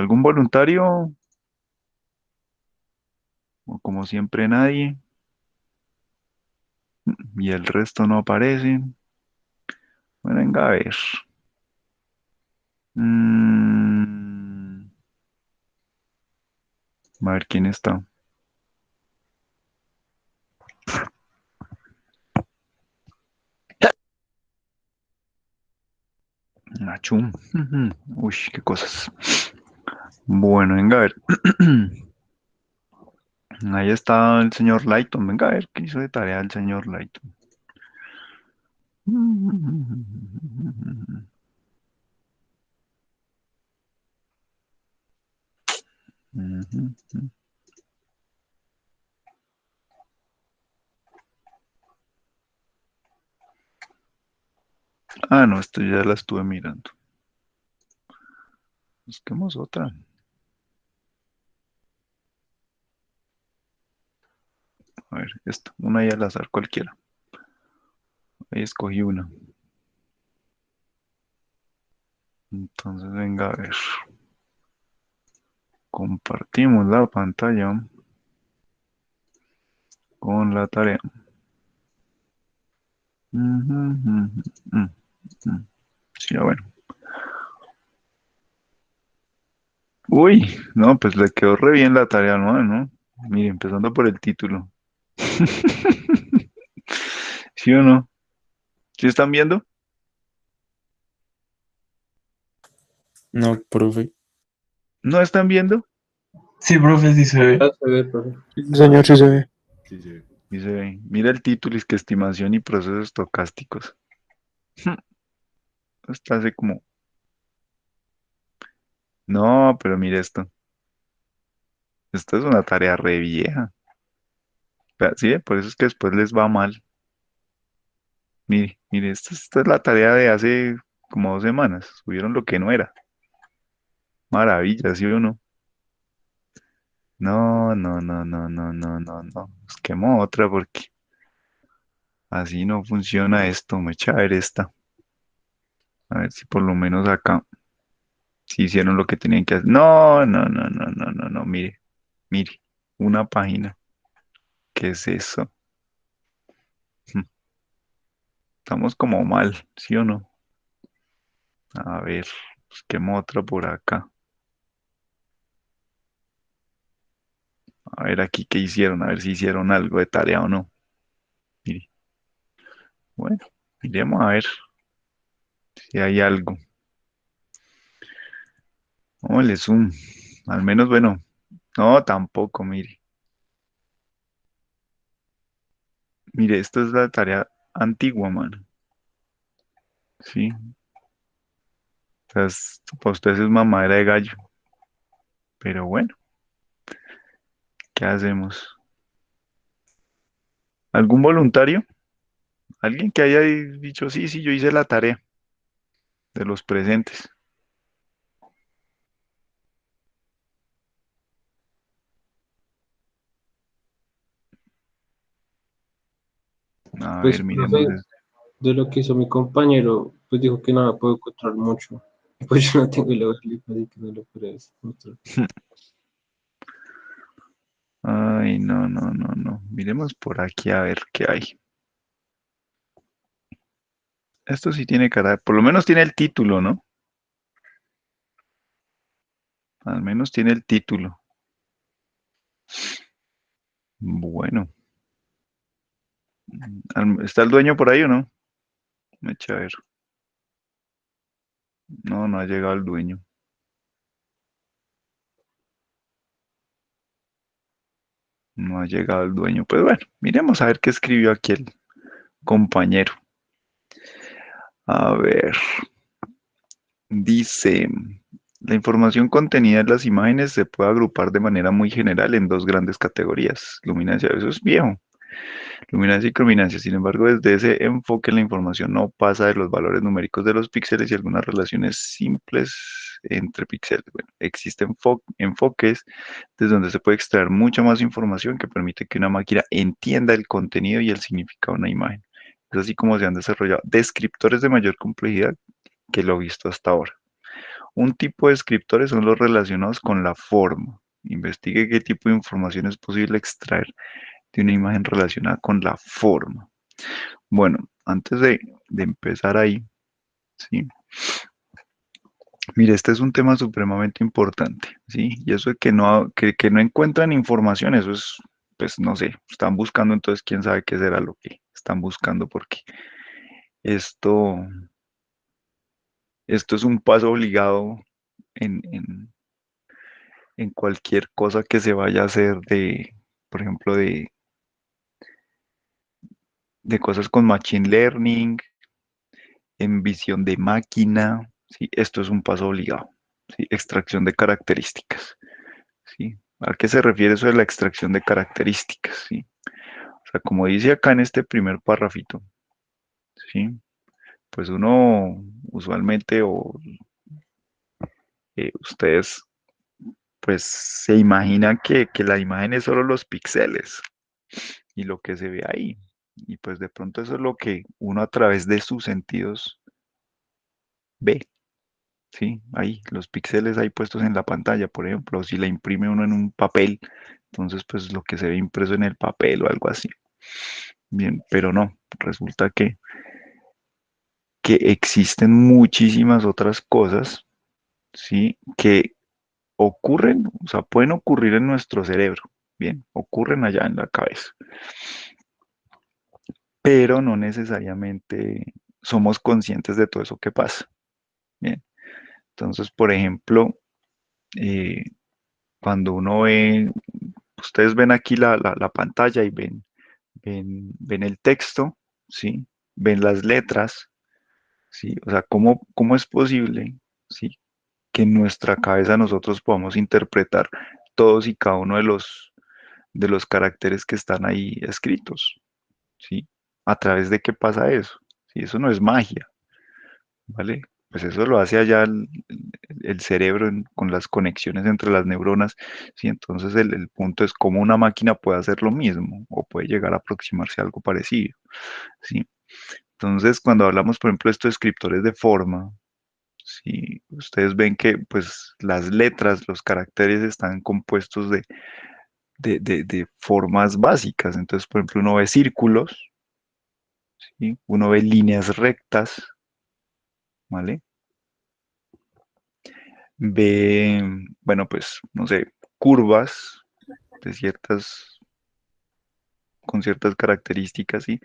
¿Algún voluntario? O como siempre nadie. Y el resto no aparece. Bueno, venga a ver. Mm, a ver quién está. Nachum. Uy, qué cosas. Bueno, venga a ver. Ahí está el señor Lighton. Venga a ver qué hizo de tarea el señor Lighton. Ah, no, esto ya la estuve mirando. Busquemos otra. A ver, esta, una ahí al azar cualquiera. Ahí escogí una. Entonces, venga a ver. Compartimos la pantalla con la tarea. Ujú, ujú, ujú. Sí, bueno. Uy, no, pues le quedó re bien la tarea, ¿no? Mire, empezando por el título. ¿Sí o no? ¿Sí están viendo? No, profe. ¿No están viendo? Sí, profe, sí se ve. Se ve, profe. Sí, señor, sí se ve. Sí se ve. Dice, mira el título, es que estimación y procesos estocásticos. Está así como, no, pero mire esto. Esto es una tarea re vieja. ¿Sí? Por eso es que después les va mal. Mire, mire, esta es la tarea de hace como 2 semanas. Subieron lo que no era. Maravilla, ¿sí o no? No, no, no, no, no, no, no, no. Busquemos otra porque así no funciona esto. Me echa a ver esta. A ver si por lo menos acá sí hicieron lo que tenían que hacer. No, no, no, no, no, no, no. Mire, mire. Una página. ¿Qué es eso? Estamos como mal, ¿sí o no? A ver, busquemos otra por acá. A ver aquí qué hicieron, a ver si hicieron algo de tarea o no. Mire, bueno, miremos a ver si hay algo. Póngale zoom. Al menos, bueno, no, tampoco, mire. Mire, esta es la tarea antigua, mano. Sí, o sea, para ustedes es mamadera de gallo. Pero bueno, ¿qué hacemos? ¿Algún voluntario? ¿Alguien que haya dicho, sí, sí, yo hice la tarea de los presentes? A Pues, ver, miremos. profe, de lo que hizo mi compañero, pues dijo que no la puedo encontrar mucho. Y pues yo no tengo el clip, así que no lo puedes mostrar. Ay, no, no, no, no. Miremos por aquí a ver qué hay. Esto sí tiene cara, por lo menos tiene el título, ¿no? Al menos tiene el título. Bueno, ¿está el dueño por ahí o no? Me echa a ver. No, no ha llegado el dueño. No ha llegado el dueño. Pues bueno, miremos a ver qué escribió aquí el compañero. A ver, dice, la información contenida en las imágenes se puede agrupar de manera muy general en dos grandes categorías. Luminancia, eso es viejo. Luminancia y crominancia. Sin embargo, desde ese enfoque la información no pasa de los valores numéricos de los píxeles y algunas relaciones simples entre píxeles. Bueno, existen enfoques desde donde se puede extraer mucha más información que permite que una máquina entienda el contenido y el significado de una imagen. Es así como se han desarrollado descriptores de mayor complejidad que lo visto hasta ahora. Un tipo de descriptores son los relacionados con la forma. Investigue qué tipo de información es posible extraer de una imagen relacionada con la forma. Bueno, antes de empezar ahí, ¿sí? Mire, este es un tema supremamente importante, ¿sí? Y eso de que no encuentran información, eso es, pues no sé, están buscando, entonces quién sabe qué será lo que están buscando, porque esto, esto es un paso obligado en, en, en cualquier cosa que se vaya a hacer por ejemplo, de cosas con machine learning, en visión de máquina, ¿sí? Esto es un paso obligado, ¿sí? Extracción de características, ¿sí? ¿A qué se refiere eso de la extracción de características? ¿Sí? O sea, como dice acá en este primer párrafito, ¿sí? Pues uno usualmente o ustedes pues se imaginan que la imagen es solo los píxeles y lo que se ve ahí. Y pues de pronto eso es lo que uno a través de sus sentidos ve, ¿sí? Ahí, los píxeles ahí puestos en la pantalla, por ejemplo, o si la imprime uno en un papel, entonces pues lo que se ve impreso en el papel o algo así. Bien, pero no, resulta que existen muchísimas otras cosas, ¿sí? Que ocurren, o sea, pueden ocurrir en nuestro cerebro, bien, ocurren allá en la cabeza, pero no necesariamente somos conscientes de todo eso que pasa, bien. Entonces, por ejemplo, eh, cuando uno ve, ustedes ven aquí la pantalla y ven el texto, ¿sí? Ven las letras, ¿sí? O sea, ¿cómo es posible, ¿sí? Que en nuestra cabeza nosotros podamos interpretar todos y cada uno de los caracteres que están ahí escritos, ¿sí? ¿A través de qué pasa eso? ¿Sí? Eso no es magia, ¿vale? Pues eso lo hace allá el cerebro con las conexiones entre las neuronas, ¿sí? Entonces el punto es cómo una máquina puede hacer lo mismo o puede llegar a aproximarse a algo parecido, ¿sí? Entonces, cuando hablamos, por ejemplo, de estos descriptores de forma, ¿sí? Ustedes ven que pues las letras, los caracteres están compuestos de formas básicas. Entonces, por ejemplo, uno ve círculos, ¿sí? Uno ve líneas rectas, ¿vale? Ve, bueno, pues, no sé, curvas de con ciertas características, ¿sí?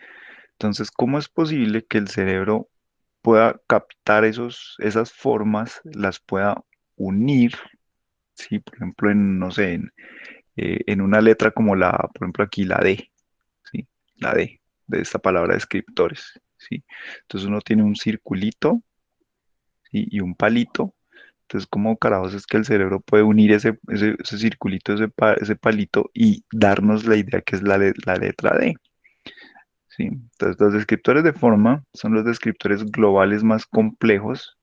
Entonces, ¿cómo es posible que el cerebro pueda captar esas formas, las pueda unir, ¿sí? Por ejemplo, no sé, en una letra como por ejemplo, aquí la D, ¿sí? La D, de esta palabra descriptores, ¿sí? Entonces uno tiene un circulito, ¿sí? Y un palito. Entonces, ¿cómo carajos es que el cerebro puede unir ese circulito, ese palito y darnos la idea que es la letra D? ¿Sí? Entonces, los descriptores de forma son los descriptores globales más complejos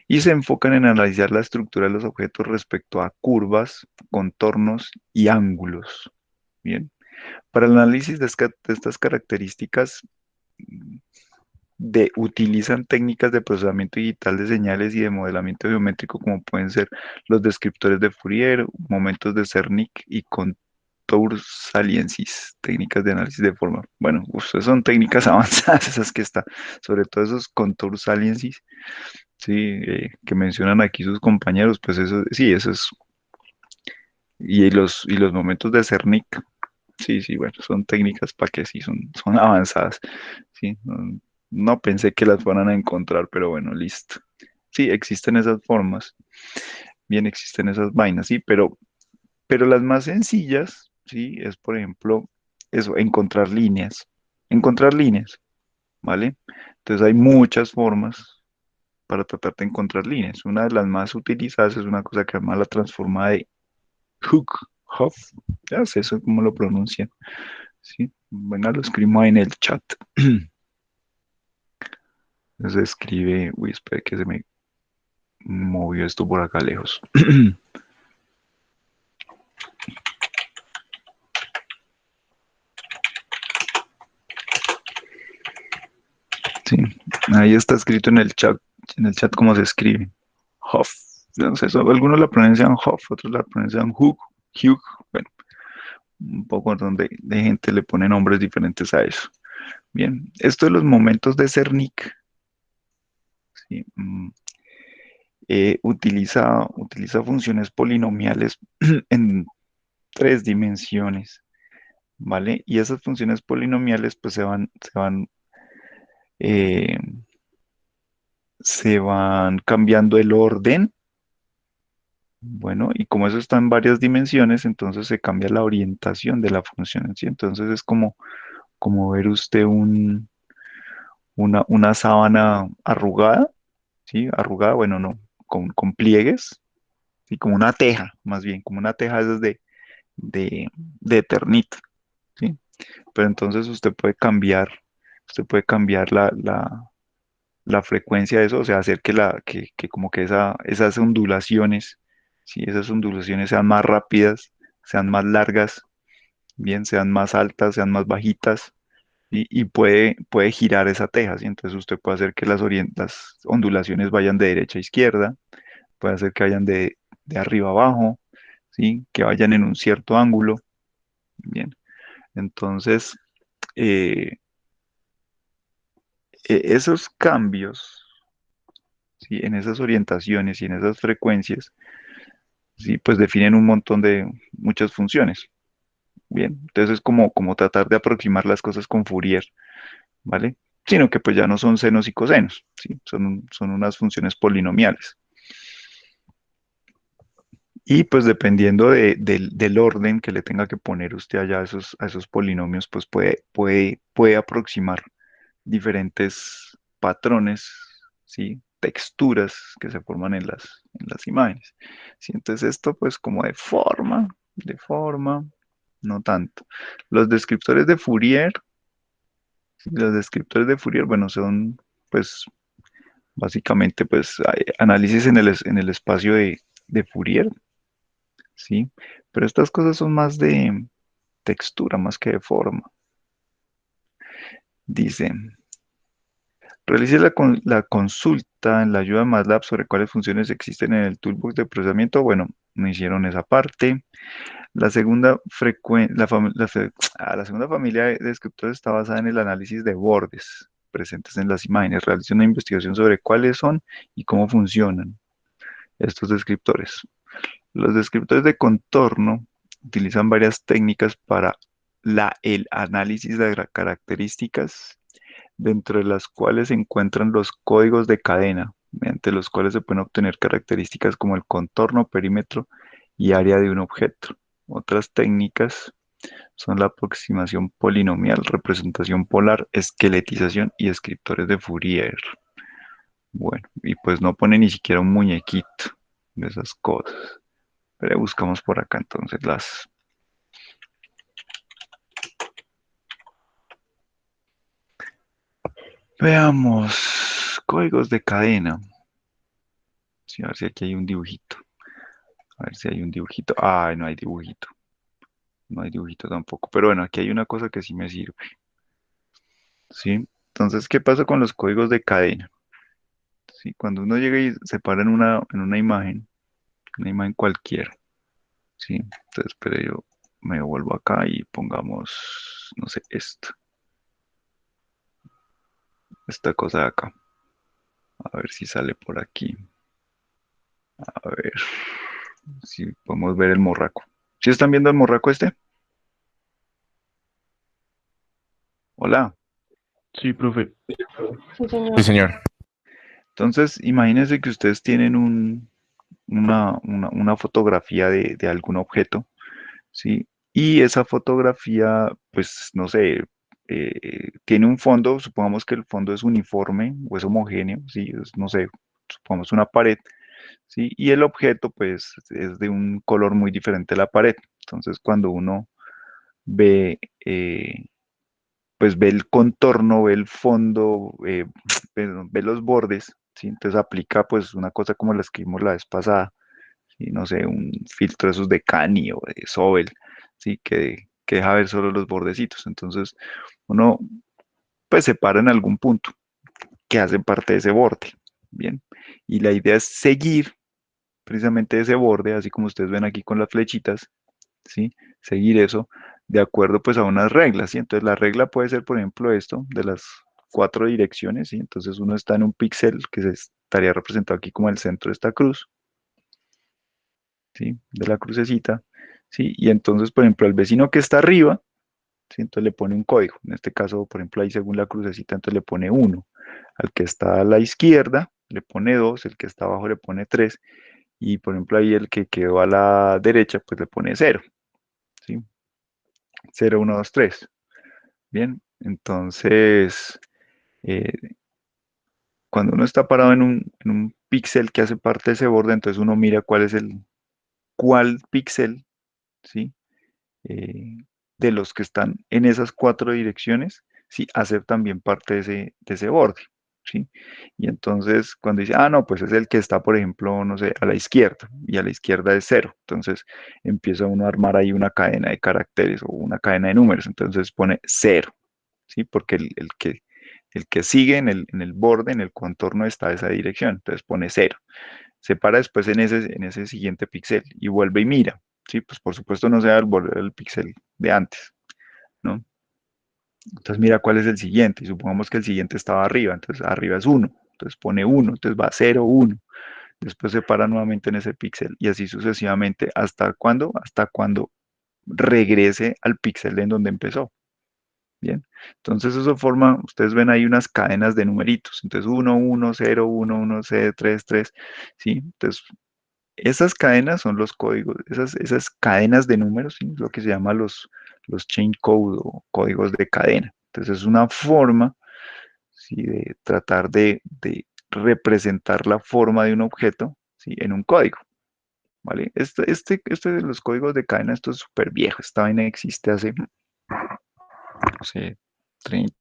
y se enfocan en analizar la estructura de los objetos respecto a curvas, contornos y ángulos. Bien. Para el análisis de estas características, utilizan técnicas de procesamiento digital de señales y de modelamiento geométrico como pueden ser los descriptores de Fourier, momentos de Cernic y contour saliensis, técnicas de análisis de forma. Bueno, esas son técnicas avanzadas esas que están, sobre todo esos contour saliensis, sí, que mencionan aquí sus compañeros, pues eso, sí, eso es, y los momentos de Cernic. Sí, sí, bueno, son técnicas para que sí, son avanzadas. Sí, no, no pensé que las fueran a encontrar, pero bueno, listo. Sí, existen esas formas, bien existen esas vainas, sí, pero las más sencillas, sí, es por ejemplo, eso, encontrar líneas, ¿vale? Entonces hay muchas formas para tratar de encontrar líneas. Una de las más utilizadas es una cosa que se llama la transforma de Hoff, ya sé eso cómo lo pronuncian. Sí, bueno, lo escribo ahí en el chat. Se escribe, uy, espera que se me movió esto por acá lejos. Sí, ahí está escrito en el chat En el chat cómo se escribe. Huff. No sé, algunos la pronuncian Huff, otros la pronuncian Hugh. Hugh. Bueno, un poco donde de gente le pone nombres diferentes a eso. Bien, esto de los momentos de Cernic, ¿sí? Utiliza funciones polinomiales en tres dimensiones, ¿vale? Y esas funciones polinomiales pues eh, se van cambiando el orden. Bueno, y como eso está en varias dimensiones, entonces se cambia la orientación de la función, ¿sí? Entonces es como ver usted una sábana arrugada, ¿sí? Arrugada, bueno, no, con pliegues, ¿sí? Como una teja, más bien, como una teja esas de, de Eternit, ¿sí? Pero entonces usted puede cambiar la frecuencia de eso, o sea, hacer que como que esas ondulaciones, ¿sí? Esas ondulaciones sean más rápidas, sean más largas, bien, sean más altas, sean más bajitas, y puede girar esa teja, ¿sí? Entonces usted puede hacer que las ondulaciones vayan de derecha a izquierda, puede hacer que vayan de arriba a abajo, ¿sí? Que vayan en un cierto ángulo, bien. Entonces, eh, esos cambios, ¿sí? En esas orientaciones y en esas frecuencias, ¿sí? Pues definen un montón de muchas funciones. Bien, entonces es como tratar de aproximar las cosas con Fourier, ¿vale? Sino que pues ya no son senos y cosenos, ¿sí? Son unas funciones polinomiales. Y pues dependiendo del orden que le tenga que poner usted allá a esos polinomios, pues puede aproximar diferentes patrones, ¿sí? Texturas que se forman en las imágenes. ¿Sí? Entonces esto pues como de forma, no tanto. Los descriptores de Fourier, bueno, son pues básicamente pues hay análisis en el espacio de Fourier, ¿sí? Pero estas cosas son más de textura, más que de forma. Dice, realice la consulta en la ayuda de MATLAB sobre cuáles funciones existen en el toolbox de procesamiento. Bueno, no hicieron esa parte. La segunda, la segunda familia de descriptores está basada en el análisis de bordes presentes en las imágenes. Realice una investigación sobre cuáles son y cómo funcionan estos descriptores. Los descriptores de contorno utilizan varias técnicas para el análisis de características, dentro de las cuales se encuentran los códigos de cadena, mediante los cuales se pueden obtener características como el contorno, perímetro y área de un objeto. Otras técnicas son la aproximación polinomial, representación polar, esqueletización y descriptores de Fourier. Bueno, y pues no pone ni siquiera un muñequito de esas cosas. Pero buscamos por acá entonces Veamos, códigos de cadena. Sí, a ver si aquí hay un dibujito. A ver si hay un dibujito. Ay, no hay dibujito. No hay dibujito tampoco. Pero bueno, aquí hay una cosa que sí me sirve. ¿Sí? Entonces, ¿qué pasa con los códigos de cadena? ¿Sí? Cuando uno llega y se para en una imagen cualquiera. ¿Sí? Entonces, espere, yo me vuelvo acá y pongamos, no sé, esta cosa de acá. A ver si sale por aquí. A ver si podemos ver el morraco. ¿Sí están viendo el morraco este? Hola. Sí, profe. Sí, señor. Sí, señor. Entonces, imagínense que ustedes tienen una fotografía de algún objeto, ¿sí? Y esa fotografía, pues, no sé, tiene un fondo, supongamos que el fondo es uniforme o es homogéneo, ¿sí? No sé, supongamos una pared, ¿sí? Y el objeto, pues, es de un color muy diferente a la pared. Entonces, cuando uno ve, pues ve el contorno, ve el fondo, ve los bordes, ¿sí? Entonces aplica pues una cosa como la que vimos la vez pasada, ¿sí? No sé, un filtro de esos de Cani o de Sobel, ¿sí? Que deja ver solo los bordecitos. Entonces uno pues se para en algún punto que hacen parte de ese borde, Bien, y la idea es seguir precisamente ese borde, así como ustedes ven aquí con las flechitas, ¿sí? Seguir eso de acuerdo pues a unas reglas, ¿sí? Entonces la regla puede ser, por ejemplo, esto de las 4 direcciones, ¿sí? Entonces uno está en un píxel que se estaría representado aquí como el centro de esta cruz, ¿sí? De la crucecita, ¿sí? Y entonces, por ejemplo, el vecino que está arriba, ¿sí? Entonces le pone un código. En este caso, por ejemplo, ahí según la crucecita, entonces le pone 1. Al que está a la izquierda le pone 2, el que está abajo le pone 3, y por ejemplo ahí el que quedó a la derecha, pues le pone 0, ¿sí? 0, 1, 2, 3. Bien, entonces, eh, cuando uno está parado en un píxel que hace parte de ese borde, entonces uno mira cuál píxel, ¿sí? eh, de los que están en esas 4 direcciones, sí, hacer también parte de ese borde, ¿sí? Y entonces, cuando dice, ah, no, pues es el que está, por ejemplo, no sé, a la izquierda, y a la izquierda es 0, entonces empieza uno a armar ahí una cadena de caracteres o una cadena de números, entonces pone 0, ¿sí? Porque el que sigue en el borde, en el contorno, está esa dirección, entonces pone 0. Se para después en ese siguiente píxel y vuelve y mira, ¿sí? Pues por supuesto no se va a volver el píxel de antes, ¿no? Entonces mira cuál es el siguiente, y supongamos que el siguiente estaba arriba, entonces arriba es 1, entonces pone 1, entonces va 0, 1, después se para nuevamente en ese píxel y así sucesivamente, ¿hasta cuándo? Hasta cuando regrese al píxel en donde empezó. Bien, entonces eso forma, ustedes ven ahí unas cadenas de numeritos, entonces 1, 1, 0, 1, 1, 0, 3, 3, ¿sí? Entonces esas cadenas son los códigos, esas cadenas de números, ¿sí? Es lo que se llama los chain code o códigos de cadena. Entonces es una forma, ¿sí? De tratar de representar la forma de un objeto, ¿sí? En un código, ¿vale? Este de los códigos de cadena, esto es súper viejo, esta vaina existe hace, no sé, 30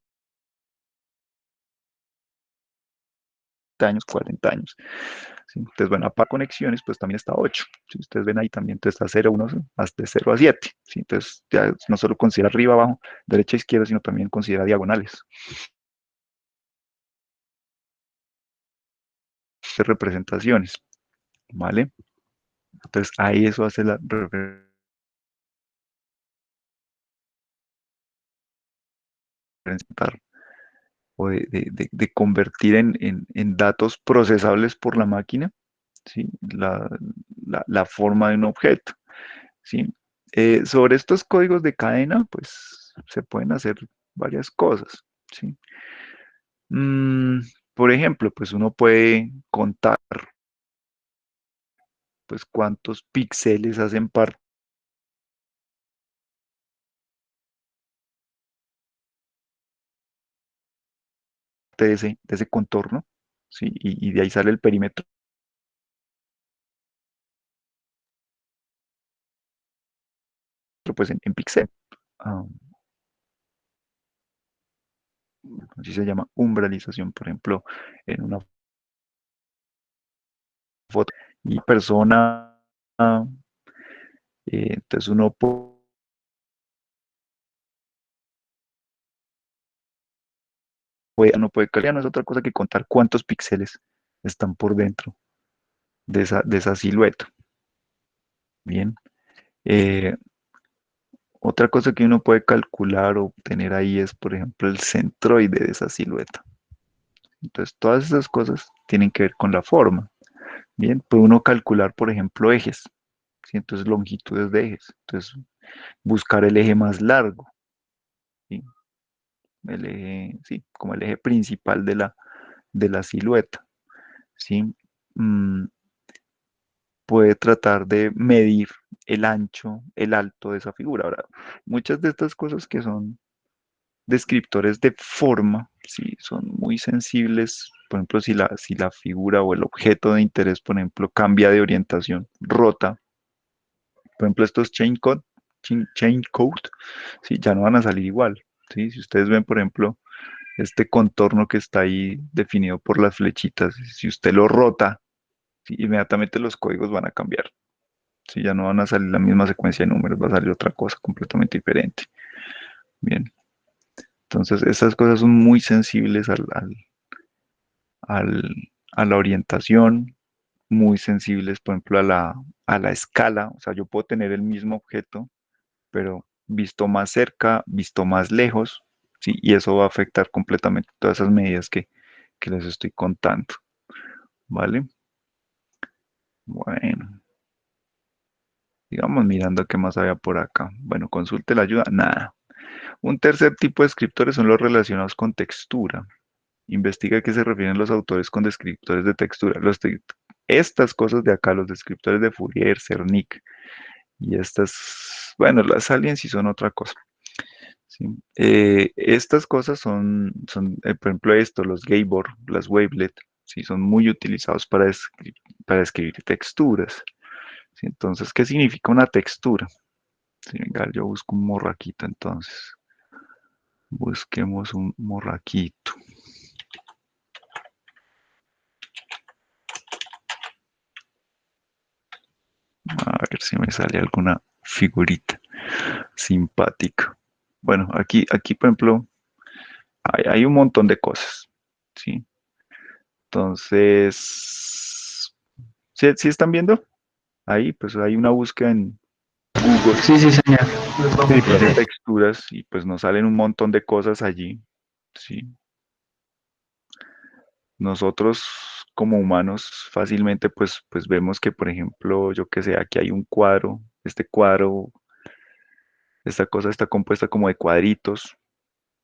años, 40 años. ¿Sí? Entonces, bueno, para conexiones, pues también está 8. Si ustedes ven ahí también, entonces está 0, 1, hasta 0 a 7. ¿Sí? Entonces, ya no solo considera arriba, abajo, derecha, izquierda, sino también considera diagonales de representaciones. ¿Vale? Entonces, ahí eso hace la representar o de convertir en datos procesables por la máquina, ¿sí? La forma de un objeto. ¿Sí? Sobre estos códigos de cadena, pues se pueden hacer varias cosas. ¿Sí? Mm, por ejemplo, pues uno puede contar pues cuántos píxeles hacen parte de ese contorno, ¿sí? Y de ahí sale el perímetro, pues en píxel. Ah, así se llama umbralización, por ejemplo, en una foto y persona, entonces uno puede calcular, no es otra cosa que contar cuántos píxeles están por dentro de esa silueta. Bien. Eh, Otra cosa que uno puede calcular o obtener ahí es, por ejemplo, el centroide de esa silueta. Entonces, todas esas cosas tienen que ver con la forma. Bien, puede uno calcular, por ejemplo, ejes, ¿sí? Entonces, longitudes de ejes. Entonces, buscar el eje más largo, ¿sí? El eje, sí, como el eje principal de la silueta, ¿sí? Mm, puede tratar de medir el ancho, el alto de esa figura. Ahora, muchas de estas cosas que son descriptores de forma, sí, son muy sensibles. Por ejemplo, si la figura o el objeto de interés, por ejemplo, cambia de orientación, rota, por ejemplo, estos chain code, sí, ya no van a salir igual. ¿Sí? Si ustedes ven, por ejemplo, este contorno que está ahí definido por las flechitas, si usted lo rota, sí, inmediatamente los códigos van a cambiar. Sí, ya no van a salir la misma secuencia de números, va a salir otra cosa completamente diferente. Bien, entonces esas cosas son muy sensibles al, a la orientación, muy sensibles, por ejemplo, a la escala. O sea, yo puedo tener el mismo objeto, pero visto más cerca, visto más lejos, ¿sí? Y eso va a afectar completamente todas esas medidas que les estoy contando, ¿vale? Bueno, digamos mirando qué más había por acá. Bueno, consulte la ayuda, nada. Un tercer tipo de descriptores son los relacionados con textura. Investiga a qué se refieren los autores con descriptores de textura. Estas cosas de acá, los descriptores de Fourier, Cernic, y estas, bueno, las aliens sí son otra cosa. ¿Sí? Estas cosas por ejemplo, los Gabor, las wavelet, ¿sí? Son muy utilizados para describir texturas. ¿Sí? Entonces, ¿qué significa una textura? Sí, venga, yo busco un morraquito entonces. Busquemos un morraquito. A ver si me sale alguna figurita simpática. Bueno, aquí por ejemplo, hay un montón de cosas, ¿sí? Entonces, ¿sí están viendo? Ahí, pues hay una búsqueda en Google Sí, sí, señor. Los Sí, vamos a de profe. ver. texturas y pues nos salen un montón de cosas allí, ¿sí? Nosotros como humanos fácilmente pues vemos que, por ejemplo, yo que sé, aquí hay un cuadro, este cuadro, esta cosa está compuesta como de cuadritos,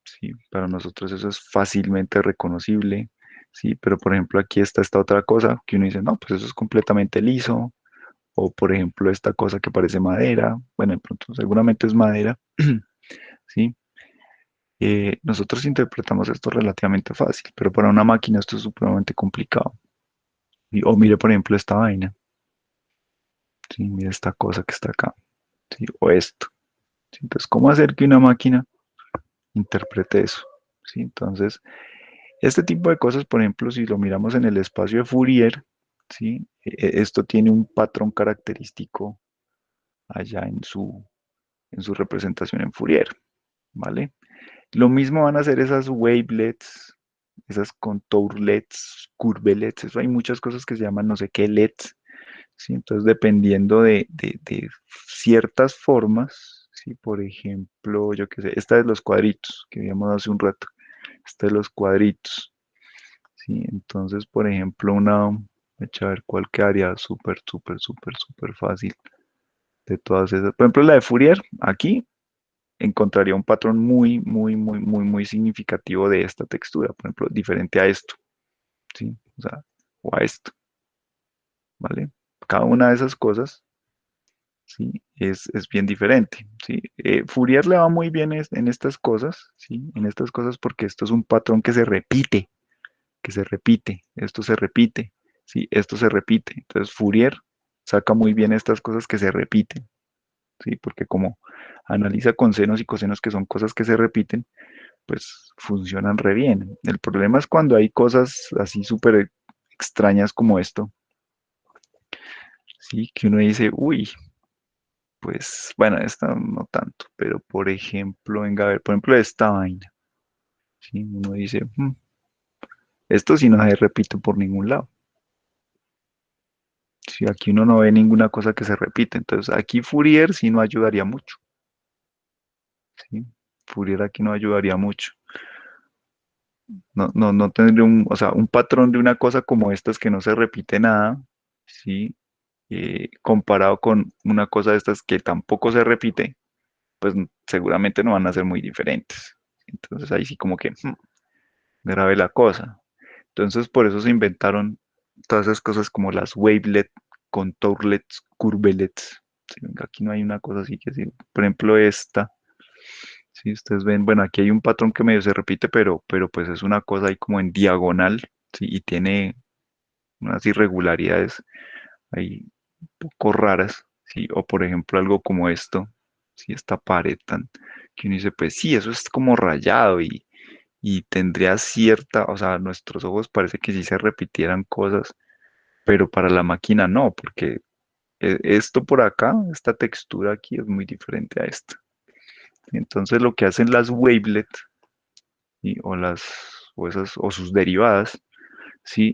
¿sí? Para nosotros eso es fácilmente reconocible, ¿sí? Pero por ejemplo aquí está esta otra cosa que uno dice, no, pues eso es completamente liso, o por ejemplo esta cosa que parece madera, bueno, de pronto seguramente es madera, ¿sí? Nosotros interpretamos esto relativamente fácil, pero para una máquina esto es supremamente complicado. O mire, por ejemplo, esta vaina, ¿sí? Mire esta cosa que está acá, ¿sí? O esto, ¿sí? Entonces, ¿cómo hacer que una máquina interprete eso? ¿Sí? Entonces, este tipo de cosas, por ejemplo, si lo miramos en el espacio de Fourier, ¿sí? Esto tiene un patrón característico allá en su representación en Fourier, ¿vale? Lo mismo van a hacer esas wavelets, esas contourlets, curvelets, eso hay muchas cosas que se llaman no sé qué LEDs, ¿sí? Entonces, dependiendo de ciertas formas, ¿sí? Por ejemplo, yo qué sé, esta de los cuadritos que vimos hace un rato, esta de los cuadritos, ¿sí? Entonces, por ejemplo, echa a ver cuál quedaría súper fácil de todas esas. Por ejemplo, la de Fourier, aquí encontraría un patrón muy significativo de esta textura, por ejemplo, diferente a esto, ¿sí? O sea, o a esto, ¿vale? Cada una de esas cosas, ¿sí? Es bien diferente, ¿sí? Fourier le va muy bien en estas cosas, ¿sí? En estas cosas porque esto es un patrón que se repite, esto se repite, ¿sí? Esto se repite. Entonces, Fourier saca muy bien estas cosas que se repiten, ¿sí? Porque como analiza con senos y cosenos que son cosas que se repiten, pues funcionan re bien. El problema es cuando hay cosas así súper extrañas como esto, ¿sí? Que uno dice, uy, pues bueno, esta no tanto, pero por ejemplo, venga a ver, por ejemplo, esta vaina, ¿sí? Uno dice, esto sí no se repite por ningún lado. Si aquí uno no ve ninguna cosa que se repite, entonces aquí Fourier sí no ayudaría mucho, ¿sí? Fourier aquí no ayudaría mucho. No tendría o sea, un patrón de una cosa como esta es que no se repite nada, ¿sí? Comparado con una cosa de estas que tampoco se repite, pues seguramente no van a ser muy diferentes. Entonces ahí sí como que grave la cosa. Entonces por eso se inventaron todas esas cosas como las wavelet, contourlets, curvelets. Sí, venga, aquí no hay una cosa así que sí. Por ejemplo esta, si ustedes ven, bueno, aquí hay un patrón que medio se repite, pero pues es una cosa ahí como en diagonal, ¿sí? Y tiene unas irregularidades ahí un poco raras, ¿sí? O por ejemplo algo como esto, ¿sí? Esta pared tan, que uno dice, pues sí, eso es como rayado y tendría cierta, o sea, a nuestros ojos parece que sí se repitieran cosas, pero para la máquina no, porque esto por acá, esta textura aquí es muy diferente a esta. Entonces lo que hacen las wavelet o sus derivadas, ¿sí?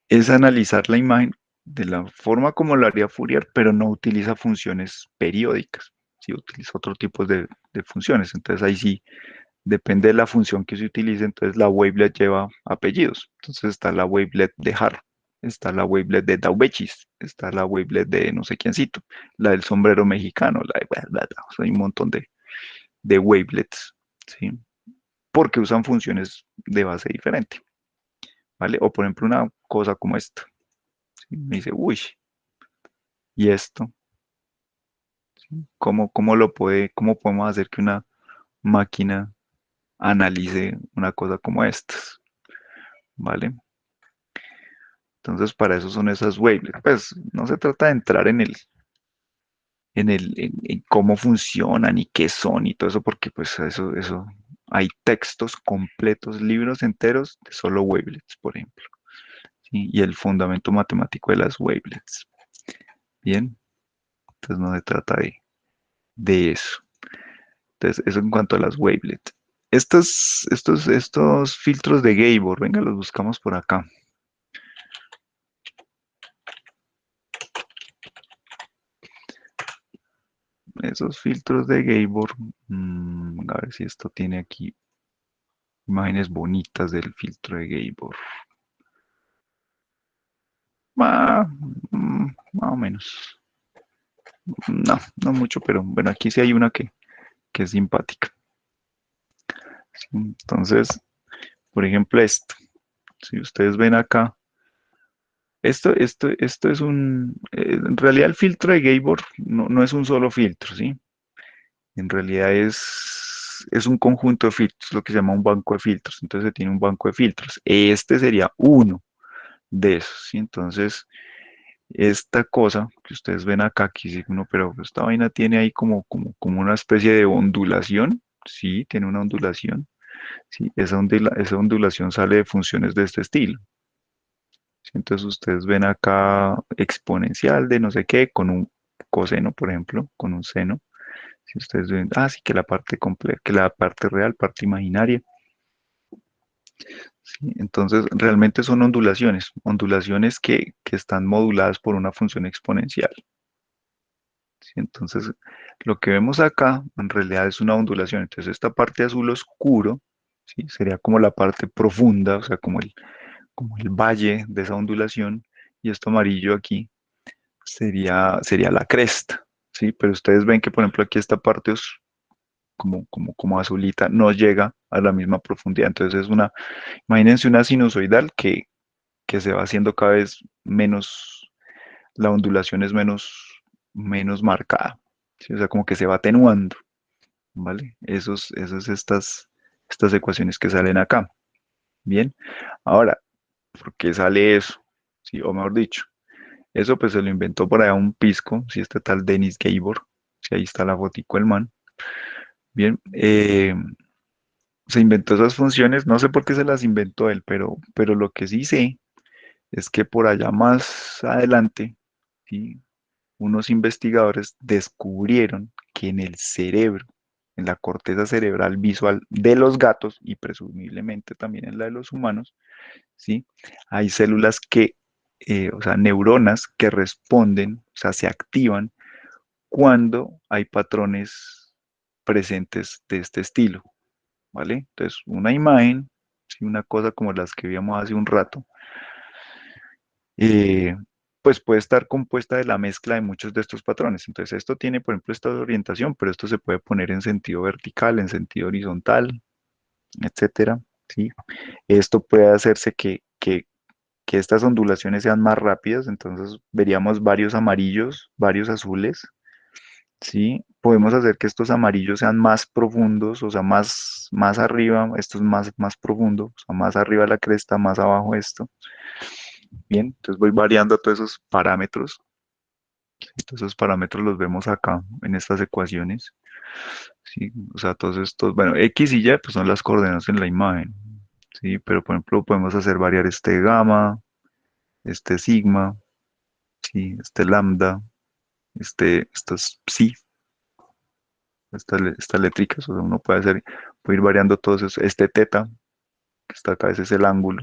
Es analizar la imagen de la forma como lo haría Fourier, pero no utiliza funciones periódicas, ¿sí? Utiliza otro tipo de funciones. Entonces ahí sí depende de la función que se utilice, entonces la wavelet lleva apellidos. Entonces está la wavelet de Haar, está la wavelet de Daubechis, está la wavelet de no sé quiéncito, la del sombrero mexicano, la de bla, bla, bla. O sea, hay un montón de wavelets, ¿sí? Porque usan funciones de base diferente, ¿vale? O por ejemplo una cosa como esta, ¿sí? Me dice, uy, ¿y esto? ¿Cómo podemos hacer que una máquina analice una cosa como estas? ¿Vale? Entonces, para eso son esas wavelets. Pues no se trata de entrar en cómo funcionan y qué son y todo eso, porque pues eso, hay textos completos, libros enteros de solo wavelets, por ejemplo, ¿sí? Y el fundamento matemático de las wavelets. Bien, entonces no se trata de eso. Entonces, eso en cuanto a las wavelets. Estos filtros de Gabor, venga, los buscamos por acá. Esos filtros de Gabor, a ver si esto tiene aquí imágenes bonitas del filtro de Gabor. Más o menos. No, no mucho, pero bueno, aquí sí hay una que es simpática. Sí, entonces, por ejemplo, esto. Si ustedes ven acá, esto es en realidad el filtro de Gabor no es un solo filtro, ¿sí? En realidad es un conjunto de filtros, lo que se llama un banco de filtros. Entonces se tiene un banco de filtros. Este sería uno de esos, ¿sí? Entonces, esta cosa que ustedes ven acá, aquí dice uno, pero esta vaina tiene ahí como una especie de ondulación, sí, tiene una ondulación, sí, esa ondulación sale de funciones de este estilo. ¿Sí? Entonces ustedes ven acá exponencial de no sé qué, con un coseno, por ejemplo, con un seno. Si ustedes ven, sí, que la parte completa, que la parte real, parte imaginaria. ¿Sí? Entonces, realmente son ondulaciones que están moduladas por una función exponencial. ¿Sí? Entonces, lo que vemos acá en realidad es una ondulación. Entonces, esta parte azul oscuro, ¿sí? Sería como la parte profunda, o sea, como el valle de esa ondulación, y esto amarillo aquí sería la cresta, ¿sí? Pero ustedes ven que, por ejemplo, aquí esta parte es como azulita, no llega a la misma profundidad. Entonces, imagínense una sinusoidal que se va haciendo cada vez menos, la ondulación es menos marcada, ¿sí? O sea, como que se va atenuando, ¿vale? Esos estas ecuaciones que salen acá. Bien, ahora, ¿por qué sale eso? Sí, o mejor dicho, eso pues se lo inventó por allá un pisco, si este tal Dennis Gabor, si ahí está la fotico del man. Bien, se inventó esas funciones, no sé por qué se las inventó él, pero lo que sí sé es que por allá más adelante, ¿sí? Unos investigadores descubrieron que en el cerebro, en la corteza cerebral visual de los gatos y presumiblemente también en la de los humanos, ¿sí? Hay células o sea, neuronas que responden, o sea, se activan cuando hay patrones presentes de este estilo, ¿vale? Entonces, una imagen, ¿sí? Una cosa como las que vimos hace un rato, eh, pues puede estar compuesta de la mezcla de muchos de estos patrones. Entonces, esto tiene, por ejemplo, esta orientación, pero esto se puede poner en sentido vertical, en sentido horizontal, etcétera, ¿sí? Esto puede hacerse que estas ondulaciones sean más rápidas, entonces veríamos varios amarillos, varios azules, ¿sí? Podemos hacer que estos amarillos sean más profundos, o sea, más arriba, esto es más profundo, o sea, más arriba la cresta, más abajo esto. Bien, entonces voy variando todos esos parámetros. Todos esos parámetros los vemos acá en estas ecuaciones. ¿Sí? O sea, todos estos, bueno, X y Y pues son las coordenadas en la imagen. ¿Sí? Pero por ejemplo podemos hacer variar este gamma, este sigma, ¿sí? Este lambda, estos psi, estas letricas. O sea, uno puede ir variando todos esos, este teta. que está acá, ese es el ángulo,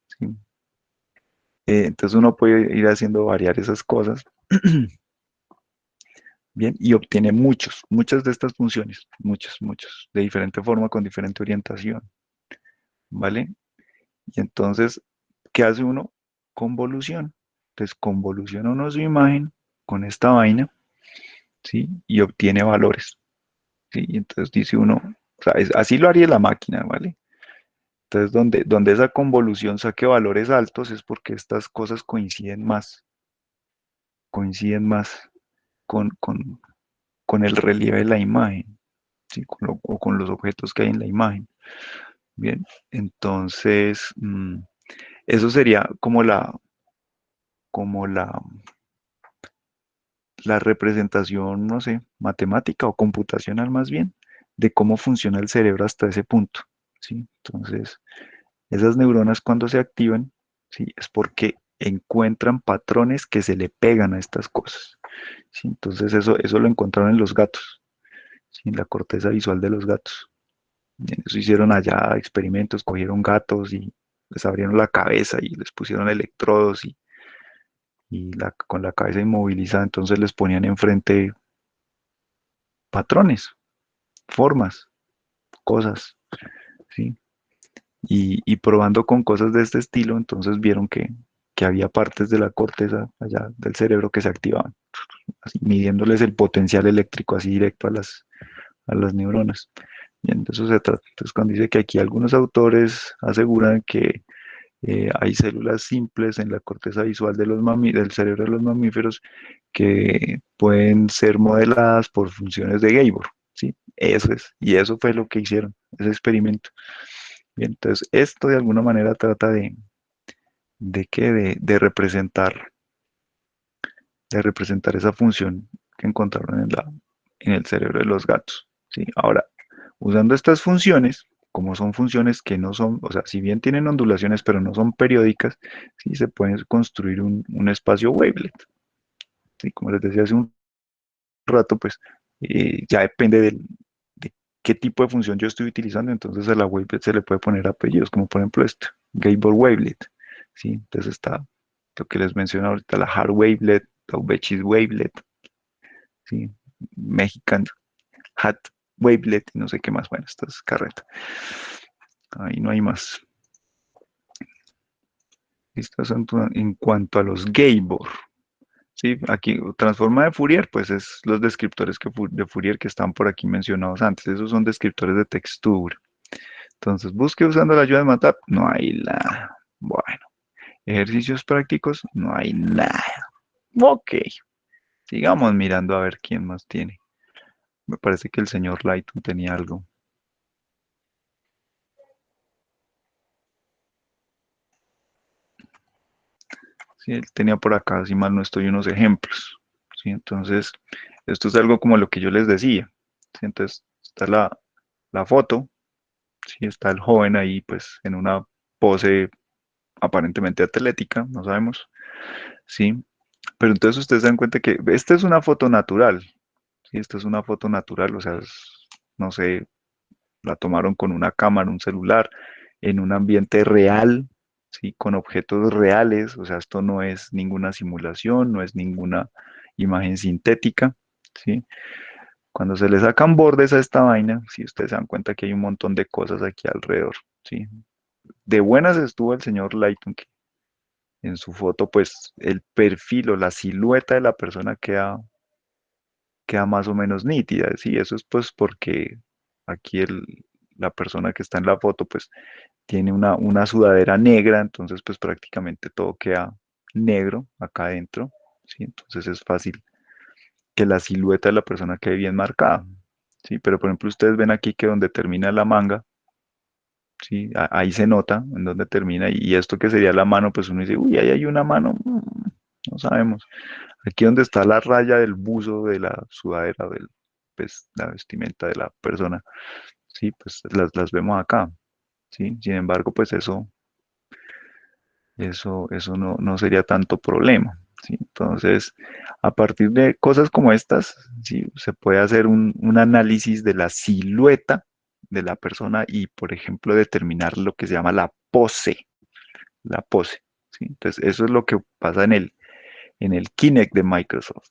¿sí? Entonces uno puede ir haciendo variar esas cosas, bien, y obtiene muchas de estas funciones, muchas, de diferente forma, con diferente orientación, ¿vale? Y entonces, ¿qué hace uno? Convolución. Entonces, convoluciona uno su imagen con esta vaina, ¿sí? Y obtiene valores, ¿sí? Y entonces dice uno, o sea, así lo haría la máquina, ¿vale? Entonces, donde esa convolución saque valores altos es porque estas cosas coinciden más con, con, con el relieve de la imagen, ¿sí? O con los objetos que hay en la imagen. Bien, entonces, eso sería como la representación, no sé, matemática o computacional más bien, de cómo funciona el cerebro hasta ese punto, ¿sí? Entonces, esas neuronas cuando se activan, ¿sí? Es porque encuentran patrones que se le pegan a estas cosas, ¿sí? Entonces, eso lo encontraron en los gatos, ¿sí? En la corteza visual de los gatos. En eso hicieron allá experimentos, cogieron gatos y les abrieron la cabeza y les pusieron electrodos y con la cabeza inmovilizada, entonces les ponían enfrente patrones, formas, cosas, ¿sí? Y probando con cosas de este estilo, entonces vieron que había partes de la corteza allá del cerebro que se activaban, así, midiéndoles el potencial eléctrico así directo a las neuronas. Bien, de eso se trata. Entonces, cuando dice que aquí algunos autores aseguran que hay células simples en la corteza visual del cerebro de los mamíferos que pueden ser modeladas por funciones de Gabor, ¿sí? Eso es, y eso fue lo que hicieron, ese experimento. Bien, entonces esto de alguna manera trata de qué, de representar esa función que encontraron en el cerebro de los gatos, ¿sí? Ahora, usando estas funciones, como son funciones que no son, o sea, si bien tienen ondulaciones, pero no son periódicas, sí se puede construir un espacio wavelet, ¿sí? Como les decía hace un rato, pues ya depende de qué tipo de función yo estoy utilizando, entonces a la wavelet se le puede poner apellidos, como por ejemplo esto, Gabor wavelet, ¿sí? Entonces está lo que les menciono ahorita, la hard wavelet, la Ubechis wavelet, ¿sí? Mexican hat wavelet y no sé qué más, bueno, esto es carreta. Ahí no hay más. Estas son en cuanto a los Gabor. Sí, aquí transforma de Fourier, pues es los descriptores de Fourier que están por aquí mencionados antes. Esos son descriptores de textura. Entonces, busque usando la ayuda de MATLAB. No hay nada. Bueno, ejercicios prácticos. No hay nada. Ok, sigamos mirando a ver quién más tiene. Me parece que el señor Lighton tenía algo. Sí, él tenía por acá, si mal no estoy, unos ejemplos. ¿Sí? Entonces, esto es algo como lo que yo les decía. ¿Sí? Entonces, está la foto, ¿sí? Está el joven ahí, pues, en una pose aparentemente atlética, no sabemos, ¿sí? Pero entonces ustedes se dan cuenta que esta es una foto natural, ¿sí? Esta es una foto natural, o sea, no sé, la tomaron con una cámara, un celular, en un ambiente real, ¿sí? Con objetos reales, o sea, esto no es ninguna simulación, no es ninguna imagen sintética, ¿sí? Cuando se le sacan bordes a esta vaina, si ustedes se dan cuenta que hay un montón de cosas aquí alrededor, ¿sí? De buenas estuvo el señor Lighton, que en su foto, pues el perfil o la silueta de la persona queda más o menos nítida, ¿sí? Eso es pues porque aquí la persona que está en la foto, pues tiene una sudadera negra, entonces pues prácticamente todo queda negro acá adentro, ¿sí? Entonces es fácil que la silueta de la persona quede bien marcada, ¿sí? Pero por ejemplo ustedes ven aquí que donde termina la manga, ¿sí? Ahí se nota en donde termina y esto que sería la mano, pues uno dice, uy, ahí hay una mano, no sabemos. Aquí donde está la raya del buzo de la sudadera, pues, la vestimenta de la persona, sí, pues las vemos acá, ¿sí? Sin embargo, pues eso no sería tanto problema, ¿sí? Entonces, a partir de cosas como estas, ¿sí? Se puede hacer un análisis de la silueta de la persona y, por ejemplo, determinar lo que se llama la pose, ¿sí? Entonces, eso es lo que pasa en el Kinect de Microsoft,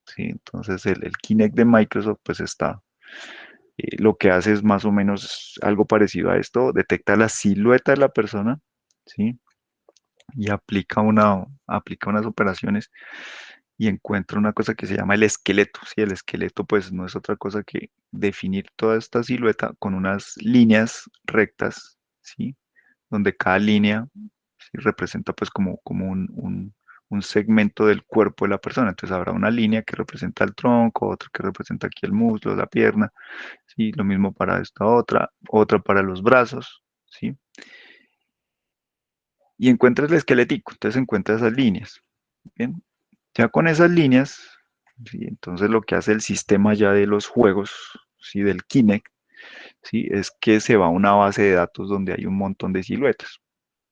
¿sí? Entonces, el Kinect de Microsoft, pues está, lo que hace es más o menos algo parecido a esto, detecta la silueta de la persona, ¿sí? Y aplica unas operaciones y encuentra una cosa que se llama el esqueleto, ¿sí? El esqueleto, pues, no es otra cosa que definir toda esta silueta con unas líneas rectas, ¿sí? Donde cada línea, ¿sí? Representa pues como un segmento del cuerpo de la persona. Entonces habrá una línea que representa el tronco, otra que representa aquí el muslo, la pierna, ¿sí? Lo mismo para esta otra para los brazos, ¿sí? Y encuentra el esquelético, entonces encuentra esas líneas, ¿bien? Ya con esas líneas, ¿sí? Entonces lo que hace el sistema ya de los juegos, ¿sí? Del Kinect, ¿sí? Es que se va a una base de datos donde hay un montón de siluetas,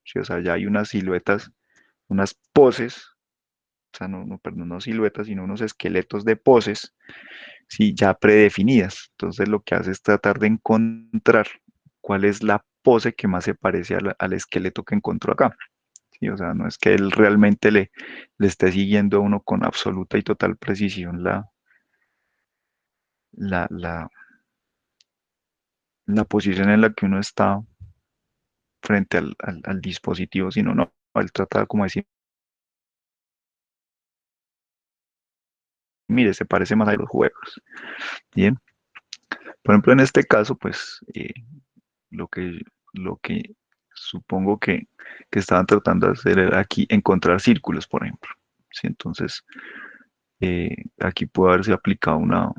¿sí? O sea, ya hay unas siluetas, unas poses, o sea, perdón, no siluetas, sino unos esqueletos de poses, sí, ya predefinidas. Entonces lo que hace es tratar de encontrar cuál es la pose que más se parece al esqueleto que encontró acá. Sí, o sea, no es que él realmente le esté siguiendo a uno con absoluta y total precisión la, la, la posición en la que uno está frente al dispositivo, sino no, él trata como de decir, mire, se parece más a los juegos. Bien, por ejemplo, en este caso, pues lo que, lo que supongo que estaban tratando de hacer era aquí encontrar círculos, por ejemplo. ¿Sí? Entonces, aquí puede haberse aplicado un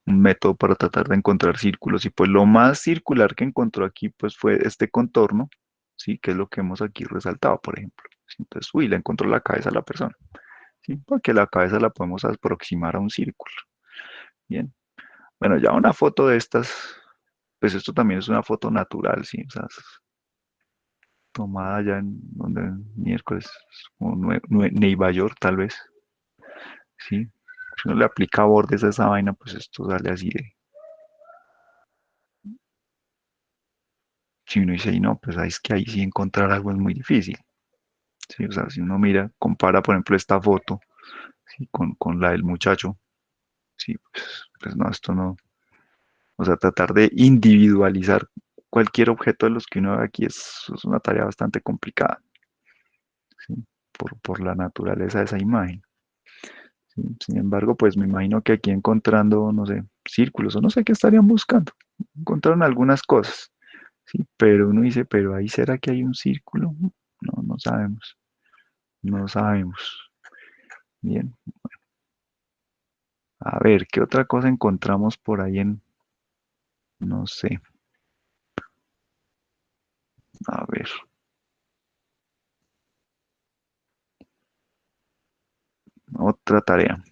método para tratar de encontrar círculos y pues lo más circular que encontró aquí pues fue este contorno, ¿sí? Que es lo que hemos aquí resaltado, por ejemplo. ¿Sí? Entonces, uy, le encontró la cabeza a la persona, ¿sí? Porque la cabeza la podemos aproximar a un círculo. Bien. Bueno, ya una foto de estas, pues esto también es una foto natural, ¿sí? O sea, tomada ya en donde miércoles, o Nueva York tal vez, ¿sí? Si uno le aplica bordes a esa vaina, pues esto sale así de... Si uno dice, "Y no, pues ahí es que ahí sí encontrar algo es muy difícil, ¿sí? O sea, si uno mira, compara, por ejemplo, esta foto, ¿sí? Con la del muchacho, sí, pues no, esto no... O sea, tratar de individualizar cualquier objeto de los que uno ve aquí es una tarea bastante complicada, ¿sí? Por la naturaleza de esa imagen. ¿Sí? Sin embargo, pues me imagino que aquí encontrando, no sé, círculos o no sé qué estarían buscando. Encontraron algunas cosas, ¿sí? Pero uno dice, pero ahí será que hay un círculo. No, no sabemos. No sabemos. Bien. A ver, ¿qué otra cosa encontramos por ahí en, no sé, a ver, otra tarea.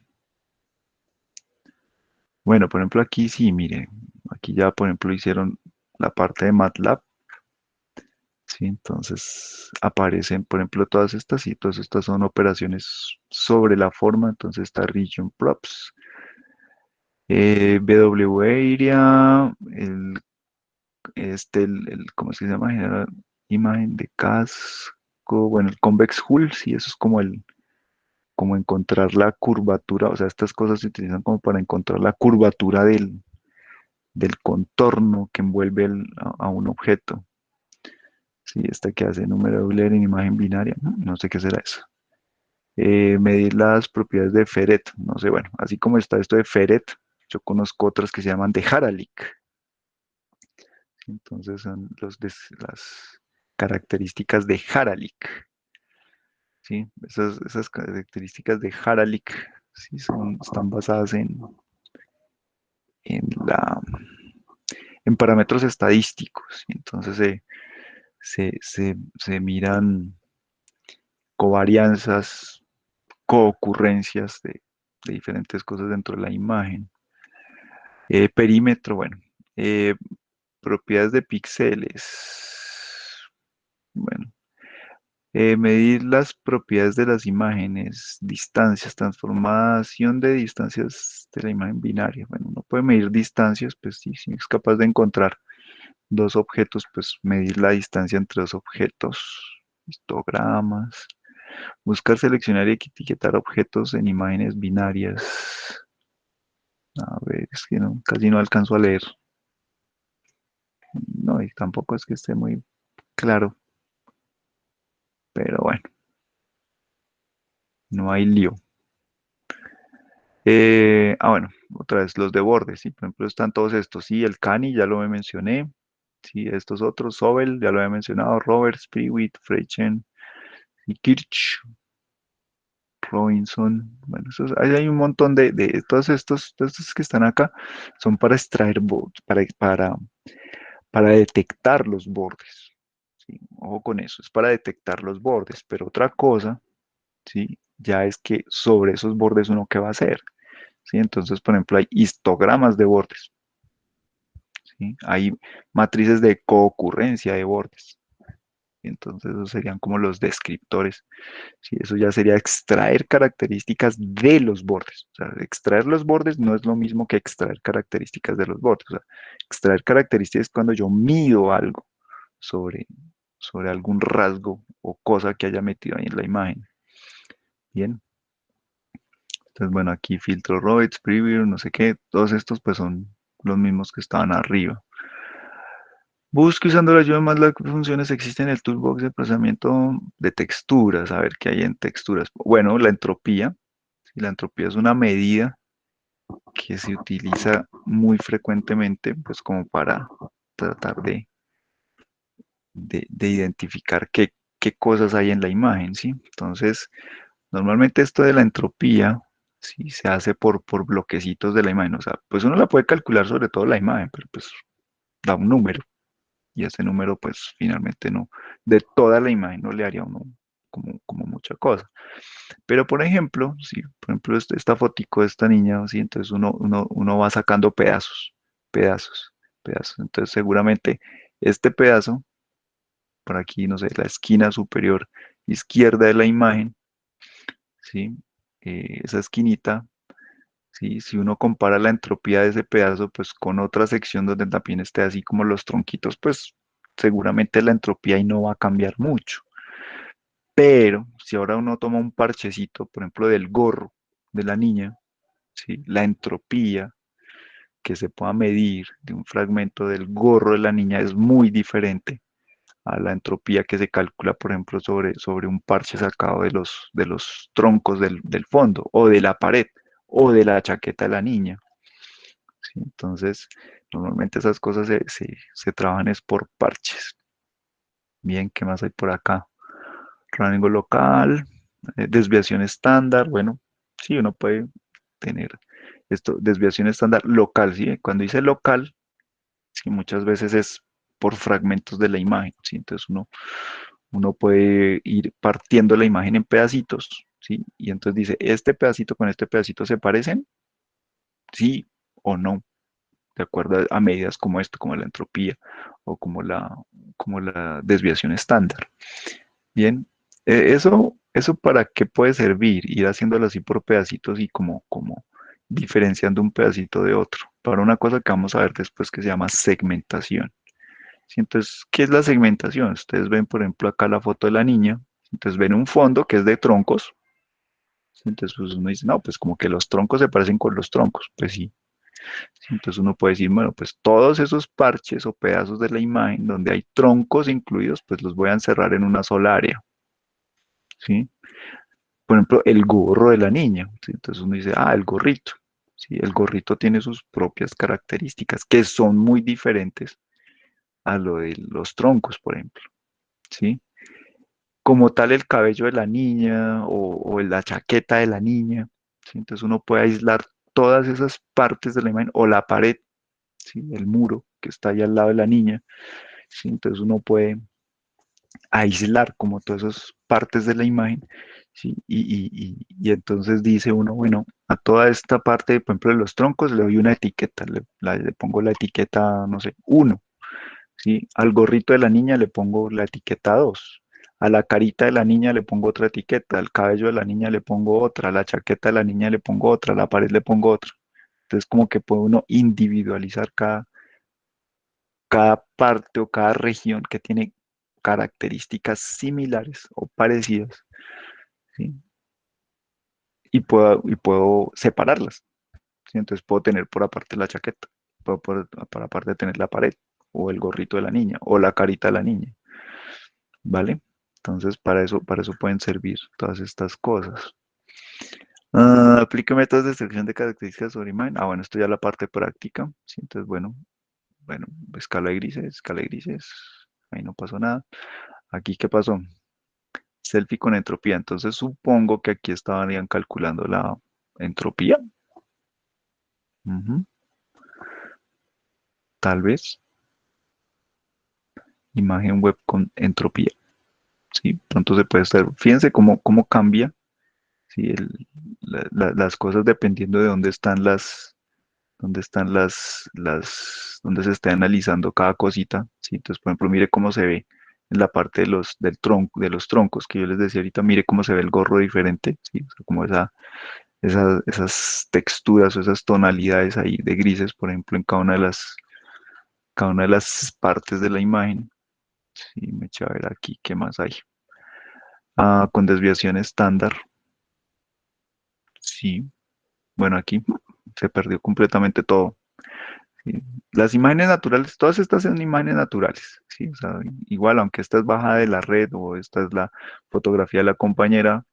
Bueno, por ejemplo, aquí sí, mire, aquí ya, por ejemplo, hicieron la parte de MATLAB. Sí, entonces aparecen, por ejemplo, todas estas y todas estas son operaciones sobre la forma. Entonces está region props, BW area, ¿cómo se llama? Generar imagen de casco, bueno, el convex hull, sí, eso es como encontrar la curvatura, o sea, estas cosas se utilizan como para encontrar la curvatura del contorno que envuelve a un objeto. Sí, esta que hace número Euler en imagen binaria, no sé qué será eso. Medir las propiedades de Feret, no sé, bueno, así como está esto de Feret, yo conozco otras que se llaman de Haralick. Entonces son las características de Haralick. ¿Sí? Esas características de Haralick, ¿sí? Están basadas en, la, en parámetros estadísticos. Entonces se miran covarianzas, coocurrencias de diferentes cosas dentro de la imagen. Perímetro, bueno. Eh, propiedades de píxeles. Bueno. Medir las propiedades de las imágenes, distancias, transformación de distancias de la imagen binaria. Bueno, uno puede medir distancias, pues sí, si es capaz de encontrar dos objetos, pues medir la distancia entre dos objetos, histogramas, buscar, seleccionar y etiquetar objetos en imágenes binarias. A ver, es que no, casi no alcanzo a leer. No, y tampoco es que esté muy claro, pero bueno, no hay lío. Bueno, otra vez los de bordes, ¿sí? Por ejemplo, están todos estos, sí, el Cani, ya lo mencioné, sí, estos otros, Sobel, ya lo había mencionado, Roberts, Prewitt, Freichen y Kirch, Robinson, bueno, ahí hay un montón de todos estos que están acá, son para extraer, para detectar los bordes, ¿sí? Ojo con eso, es para detectar los bordes, pero otra cosa, ¿sí? Ya es que sobre esos bordes uno qué va a hacer, ¿sí? Entonces, por ejemplo, hay histogramas de bordes, ¿sí? Hay matrices de coocurrencia de bordes. Entonces, esos serían como los descriptores. ¿Sí? Eso ya sería extraer características de los bordes. O sea, extraer los bordes no es lo mismo que extraer características de los bordes. O sea, extraer características es cuando yo mido algo sobre, sobre algún rasgo o cosa que haya metido ahí en la imagen. Bien. Entonces, bueno, aquí filtro Roberts, Preview, no sé qué. Todos estos pues son los mismos que estaban arriba. Busque usando la ayuda de MATLAB qué funciones existen en el toolbox de procesamiento de texturas. A ver qué hay en texturas. Bueno, la entropía. Sí, la entropía es una medida que se utiliza muy frecuentemente, pues como para tratar de identificar qué cosas hay en la imagen, ¿sí? Entonces, normalmente esto de la entropía, sí, se hace por bloquecitos de la imagen. O sea, pues uno la puede calcular sobre todo la imagen, pero pues da un número. Y ese número pues finalmente no, de toda la imagen no le haría a uno como mucha cosa. Pero por ejemplo, si por ejemplo esta fotico de esta niña, ¿sí? Entonces uno va sacando pedazos, pedazos, pedazos. Entonces seguramente este pedazo, por aquí, no sé, la esquina superior izquierda de la imagen, ¿sí? Esa esquinita, ¿sí? Si uno compara la entropía de ese pedazo, pues con otra sección donde también esté así como los tronquitos, pues seguramente la entropía ahí no va a cambiar mucho. Pero si ahora uno toma un parchecito, por ejemplo, del gorro de la niña, ¿sí? La entropía que se pueda medir de un fragmento del gorro de la niña es muy diferente a la entropía que se calcula, por ejemplo, sobre un parche sacado de los troncos del fondo o de la pared o de la chaqueta de la niña. ¿Sí? Entonces, normalmente esas cosas se trabajan es por parches. Bien, ¿qué más hay por acá? Rango local, desviación estándar, bueno, sí, uno puede tener esto, desviación estándar local, ¿sí? Cuando dice local, sí, muchas veces es por fragmentos de la imagen, ¿sí? Entonces uno puede ir partiendo la imagen en pedacitos, ¿sí? Y entonces dice, ¿este pedacito con este pedacito se parecen? Sí o no, de acuerdo a medidas como esto, como la entropía o como la desviación estándar. Bien, eso para qué puede servir, ir haciéndolo así por pedacitos y como diferenciando un pedacito de otro, para una cosa que vamos a ver después que se llama segmentación. Sí, entonces, ¿qué es la segmentación? Ustedes ven, por ejemplo, acá la foto de la niña, entonces ven un fondo que es de troncos, ¿sí? Entonces pues uno dice, no, pues como que los troncos se parecen con los troncos, pues sí. Sí, entonces uno puede decir, bueno, pues todos esos parches o pedazos de la imagen donde hay troncos incluidos, pues los voy a encerrar en una sola área, ¿sí? Por ejemplo, el gorro de la niña, ¿sí? Entonces uno dice, el gorrito, ¿sí? El gorrito tiene sus propias características que son muy diferentes a lo de los troncos, por ejemplo, ¿sí? Como tal el cabello de la niña o la chaqueta de la niña, ¿sí? Entonces uno puede aislar todas esas partes de la imagen o la pared, ¿sí? El muro que está ahí al lado de la niña, ¿sí? Entonces uno puede aislar como todas esas partes de la imagen, ¿sí? Y entonces dice uno, bueno, a toda esta parte, por ejemplo, de los troncos le doy una etiqueta, le pongo la etiqueta, no sé, uno, ¿sí? Al gorrito de la niña le pongo la etiqueta 2, A la carita de la niña le pongo otra etiqueta, al cabello de la niña le pongo otra, a la chaqueta de la niña le pongo otra, a la pared le pongo otra. Entonces como que puede uno individualizar cada parte o cada región que tiene características similares o parecidas, ¿sí? Y puedo separarlas, ¿sí? Entonces puedo tener por aparte la chaqueta, puedo por aparte tener la pared, o el gorrito de la niña, o la carita de la niña, ¿vale? Entonces para eso pueden servir todas estas cosas. Aplique métodos de extracción de características sobre imagen. Bueno, esto ya es la parte práctica, ¿sí? Entonces, bueno, escala de grises, ahí no pasó nada. Aquí, ¿qué pasó? Selfie con entropía. Entonces supongo que aquí estarían calculando la entropía. Ujú. Tal vez. Imagen web con entropía. ¿Sí? Pronto se puede estar. Fíjense cómo cambia, ¿sí? Las cosas dependiendo de dónde se esté analizando cada cosita, ¿sí? Entonces, por ejemplo, mire cómo se ve en la parte de los troncos que yo les decía ahorita, mire cómo se ve el gorro diferente, ¿sí? O sea, como esas texturas o esas tonalidades ahí de grises, por ejemplo, en cada una de las partes de la imagen. Sí, me eché a ver aquí, ¿qué más hay? Con desviación estándar, sí. Bueno, aquí se perdió completamente todo. ¿Sí? Las imágenes naturales, todas estas son imágenes naturales, ¿sí? O sea, igual, aunque esta es bajada de la red o esta es la fotografía de la compañera,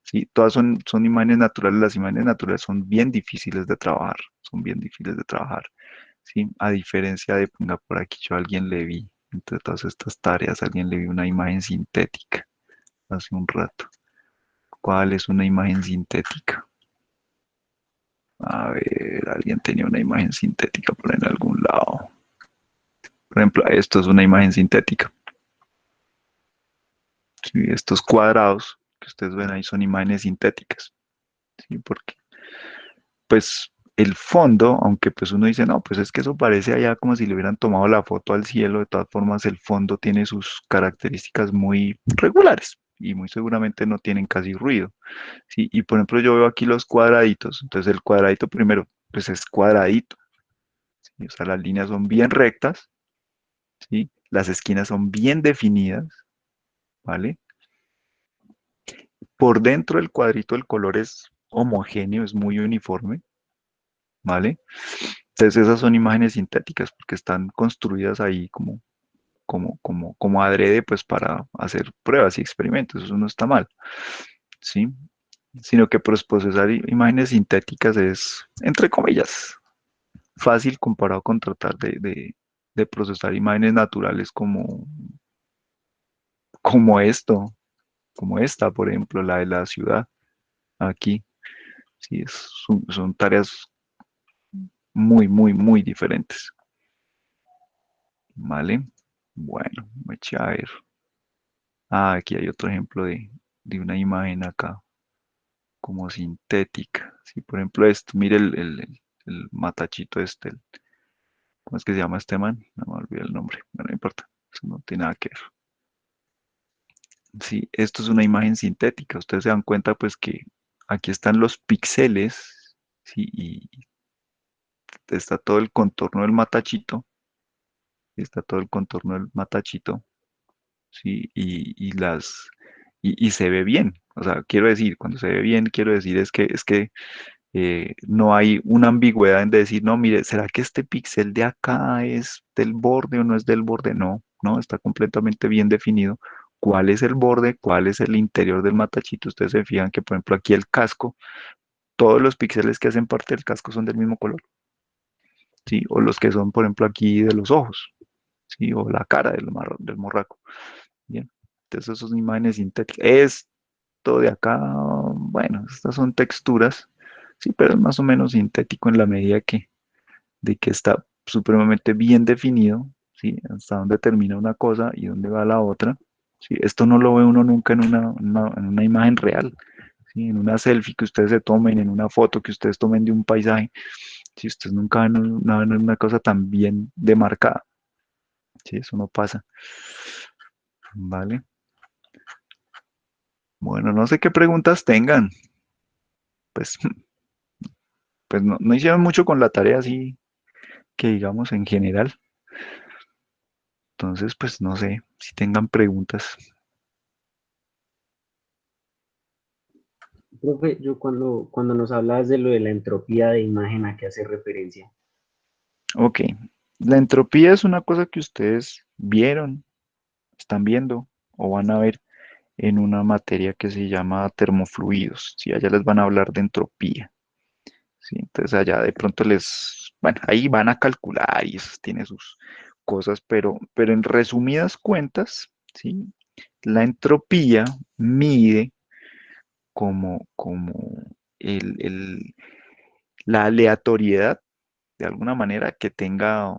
¿sí? Todas son imágenes naturales. Las imágenes naturales son bien difíciles de trabajar, son bien difíciles de trabajar, ¿sí? A diferencia de, ponga por aquí, yo a alguien le vi, entre todas estas tareas, a alguien le vi una imagen sintética hace un rato. ¿Cuál es una imagen sintética? A ver, alguien tenía una imagen sintética por en algún lado. Por ejemplo, esto es una imagen sintética. ¿Sí? Estos cuadrados que ustedes ven ahí son imágenes sintéticas. ¿Sí? Porque, pues, el fondo, aunque pues uno dice, no, pues es que eso parece allá como si le hubieran tomado la foto al cielo, de todas formas el fondo tiene sus características muy regulares y muy seguramente no tienen casi ruido. ¿Sí? Y por ejemplo, yo veo aquí los cuadraditos, entonces el cuadradito primero, pues es cuadradito, ¿sí? O sea, las líneas son bien rectas, ¿sí? Las esquinas son bien definidas, ¿vale? Por dentro del cuadrito el color es homogéneo, es muy uniforme, ¿vale? Entonces esas son imágenes sintéticas porque están construidas ahí como adrede, pues para hacer pruebas y experimentos, eso no está mal, ¿sí? Sino que pues, procesar imágenes sintéticas es, entre comillas, fácil comparado con tratar de procesar imágenes naturales como esto, como esta, por ejemplo, la de la ciudad, aquí. Sí, son tareas muy, muy, muy diferentes. ¿Vale? Bueno, me eché a ver. Aquí hay otro ejemplo de una imagen acá, como sintética. Sí, por ejemplo, esto, mire el matachito este, ¿cómo es que se llama este man? No me olvidé el nombre, bueno, no importa, eso no tiene nada que ver. Sí, esto es una imagen sintética. Ustedes se dan cuenta, pues, que aquí están los píxeles, sí, y está todo el contorno del matachito, está todo el contorno del matachito, sí, y se ve bien. O sea, quiero decir, cuando se ve bien, quiero decir es que no hay una ambigüedad en decir, no, mire, ¿será que este píxel de acá es del borde o no es del borde? No, no, está completamente bien definido cuál es el borde, cuál es el interior del matachito. Ustedes se fijan que, por ejemplo, aquí el casco, todos los píxeles que hacen parte del casco son del mismo color, ¿sí? O los que son, por ejemplo, aquí de los ojos, ¿sí? O la cara del morraco. Bien, entonces esas son imágenes sintéticas. Esto de acá, bueno, estas son texturas, sí, pero es más o menos sintético en la medida de que está supremamente bien definido, sí, hasta dónde termina una cosa y dónde va la otra. Sí, esto no lo ve uno nunca en una imagen real, sí, en una selfie que ustedes se tomen, en una foto que ustedes tomen de un paisaje, si ustedes nunca ven una cosa tan bien demarcada, sí, eso no pasa, ¿vale? Bueno, no sé qué preguntas tengan. Pues, pues no hicieron mucho con la tarea así que digamos en general. Entonces, pues no sé si tengan preguntas. Profe, yo cuando nos hablabas de lo de la entropía de imagen, ¿a qué hace referencia? Ok, la entropía es una cosa que ustedes vieron, están viendo o van a ver en una materia que se llama termofluidos. Si allá les van a hablar de entropía. ¿Sí? Entonces allá de pronto bueno, ahí van a calcular y eso tiene sus cosas, pero en resumidas cuentas, ¿sí? La entropía mide como el, el- la aleatoriedad, de alguna manera, que tenga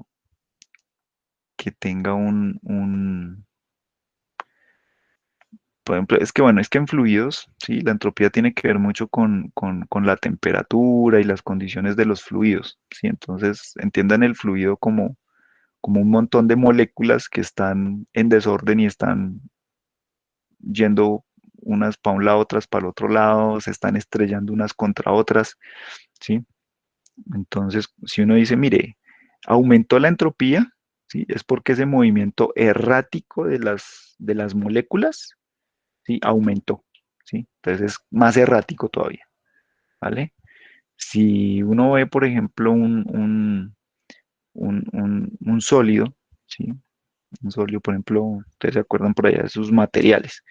por ejemplo, es que bueno, es que en fluidos, sí, la entropía tiene que ver mucho con la temperatura y las condiciones de los fluidos, sí, entonces entiendan el fluido como un montón de moléculas que están en desorden y están yendo unas para un lado, otras para el otro lado, se están estrellando unas contra otras, ¿sí? Entonces, si uno dice, mire, aumentó la entropía, ¿sí? Es porque ese movimiento errático de las moléculas, ¿sí? Aumentó, ¿sí? Entonces es más errático todavía, ¿vale? Si uno ve, por ejemplo, un sólido, ¿sí? Un sólido, por ejemplo, ustedes se acuerdan por allá de sus materiales,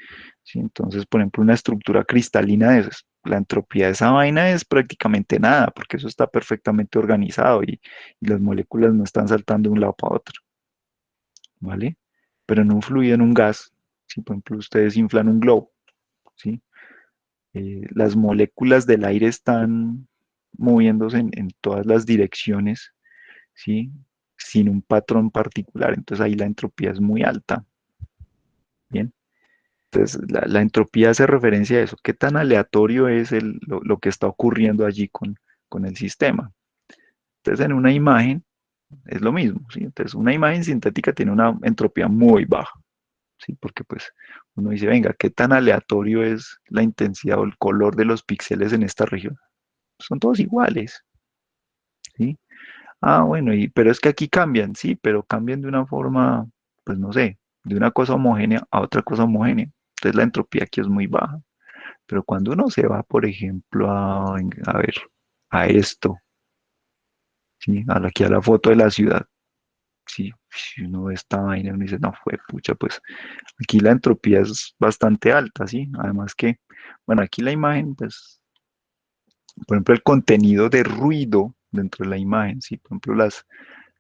¿sí? Entonces, por ejemplo, una estructura cristalina de esas, la entropía de esa vaina es prácticamente nada, porque eso está perfectamente organizado y las moléculas no están saltando de un lado para otro, ¿vale? Pero en un fluido, en un gas, si por ejemplo ustedes inflan un globo, ¿sí? Las moléculas del aire están moviéndose en todas las direcciones, ¿sí? Sin un patrón particular, entonces ahí la entropía es muy alta, ¿bien? Entonces, la entropía hace referencia a eso. ¿Qué tan aleatorio es lo que está ocurriendo allí con el sistema? Entonces, en una imagen es lo mismo, ¿sí? Entonces, una imagen sintética tiene una entropía muy baja, ¿sí? Porque pues uno dice, venga, ¿qué tan aleatorio es la intensidad o el color de los píxeles en esta región? Son todos iguales, ¿sí? Ah, bueno, pero es que aquí cambian, sí, pero cambian de una forma, pues no sé, de una cosa homogénea a otra cosa homogénea. Entonces, la entropía aquí es muy baja. Pero cuando uno se va, por ejemplo, a ver, a esto, ¿sí? Aquí a la foto de la ciudad, ¿sí? Si uno ve esta vaina, uno dice, no, fue pucha, pues aquí la entropía es bastante alta, ¿sí? Además que, bueno, aquí la imagen, pues, por ejemplo, el contenido de ruido dentro de la imagen, ¿sí? Por ejemplo,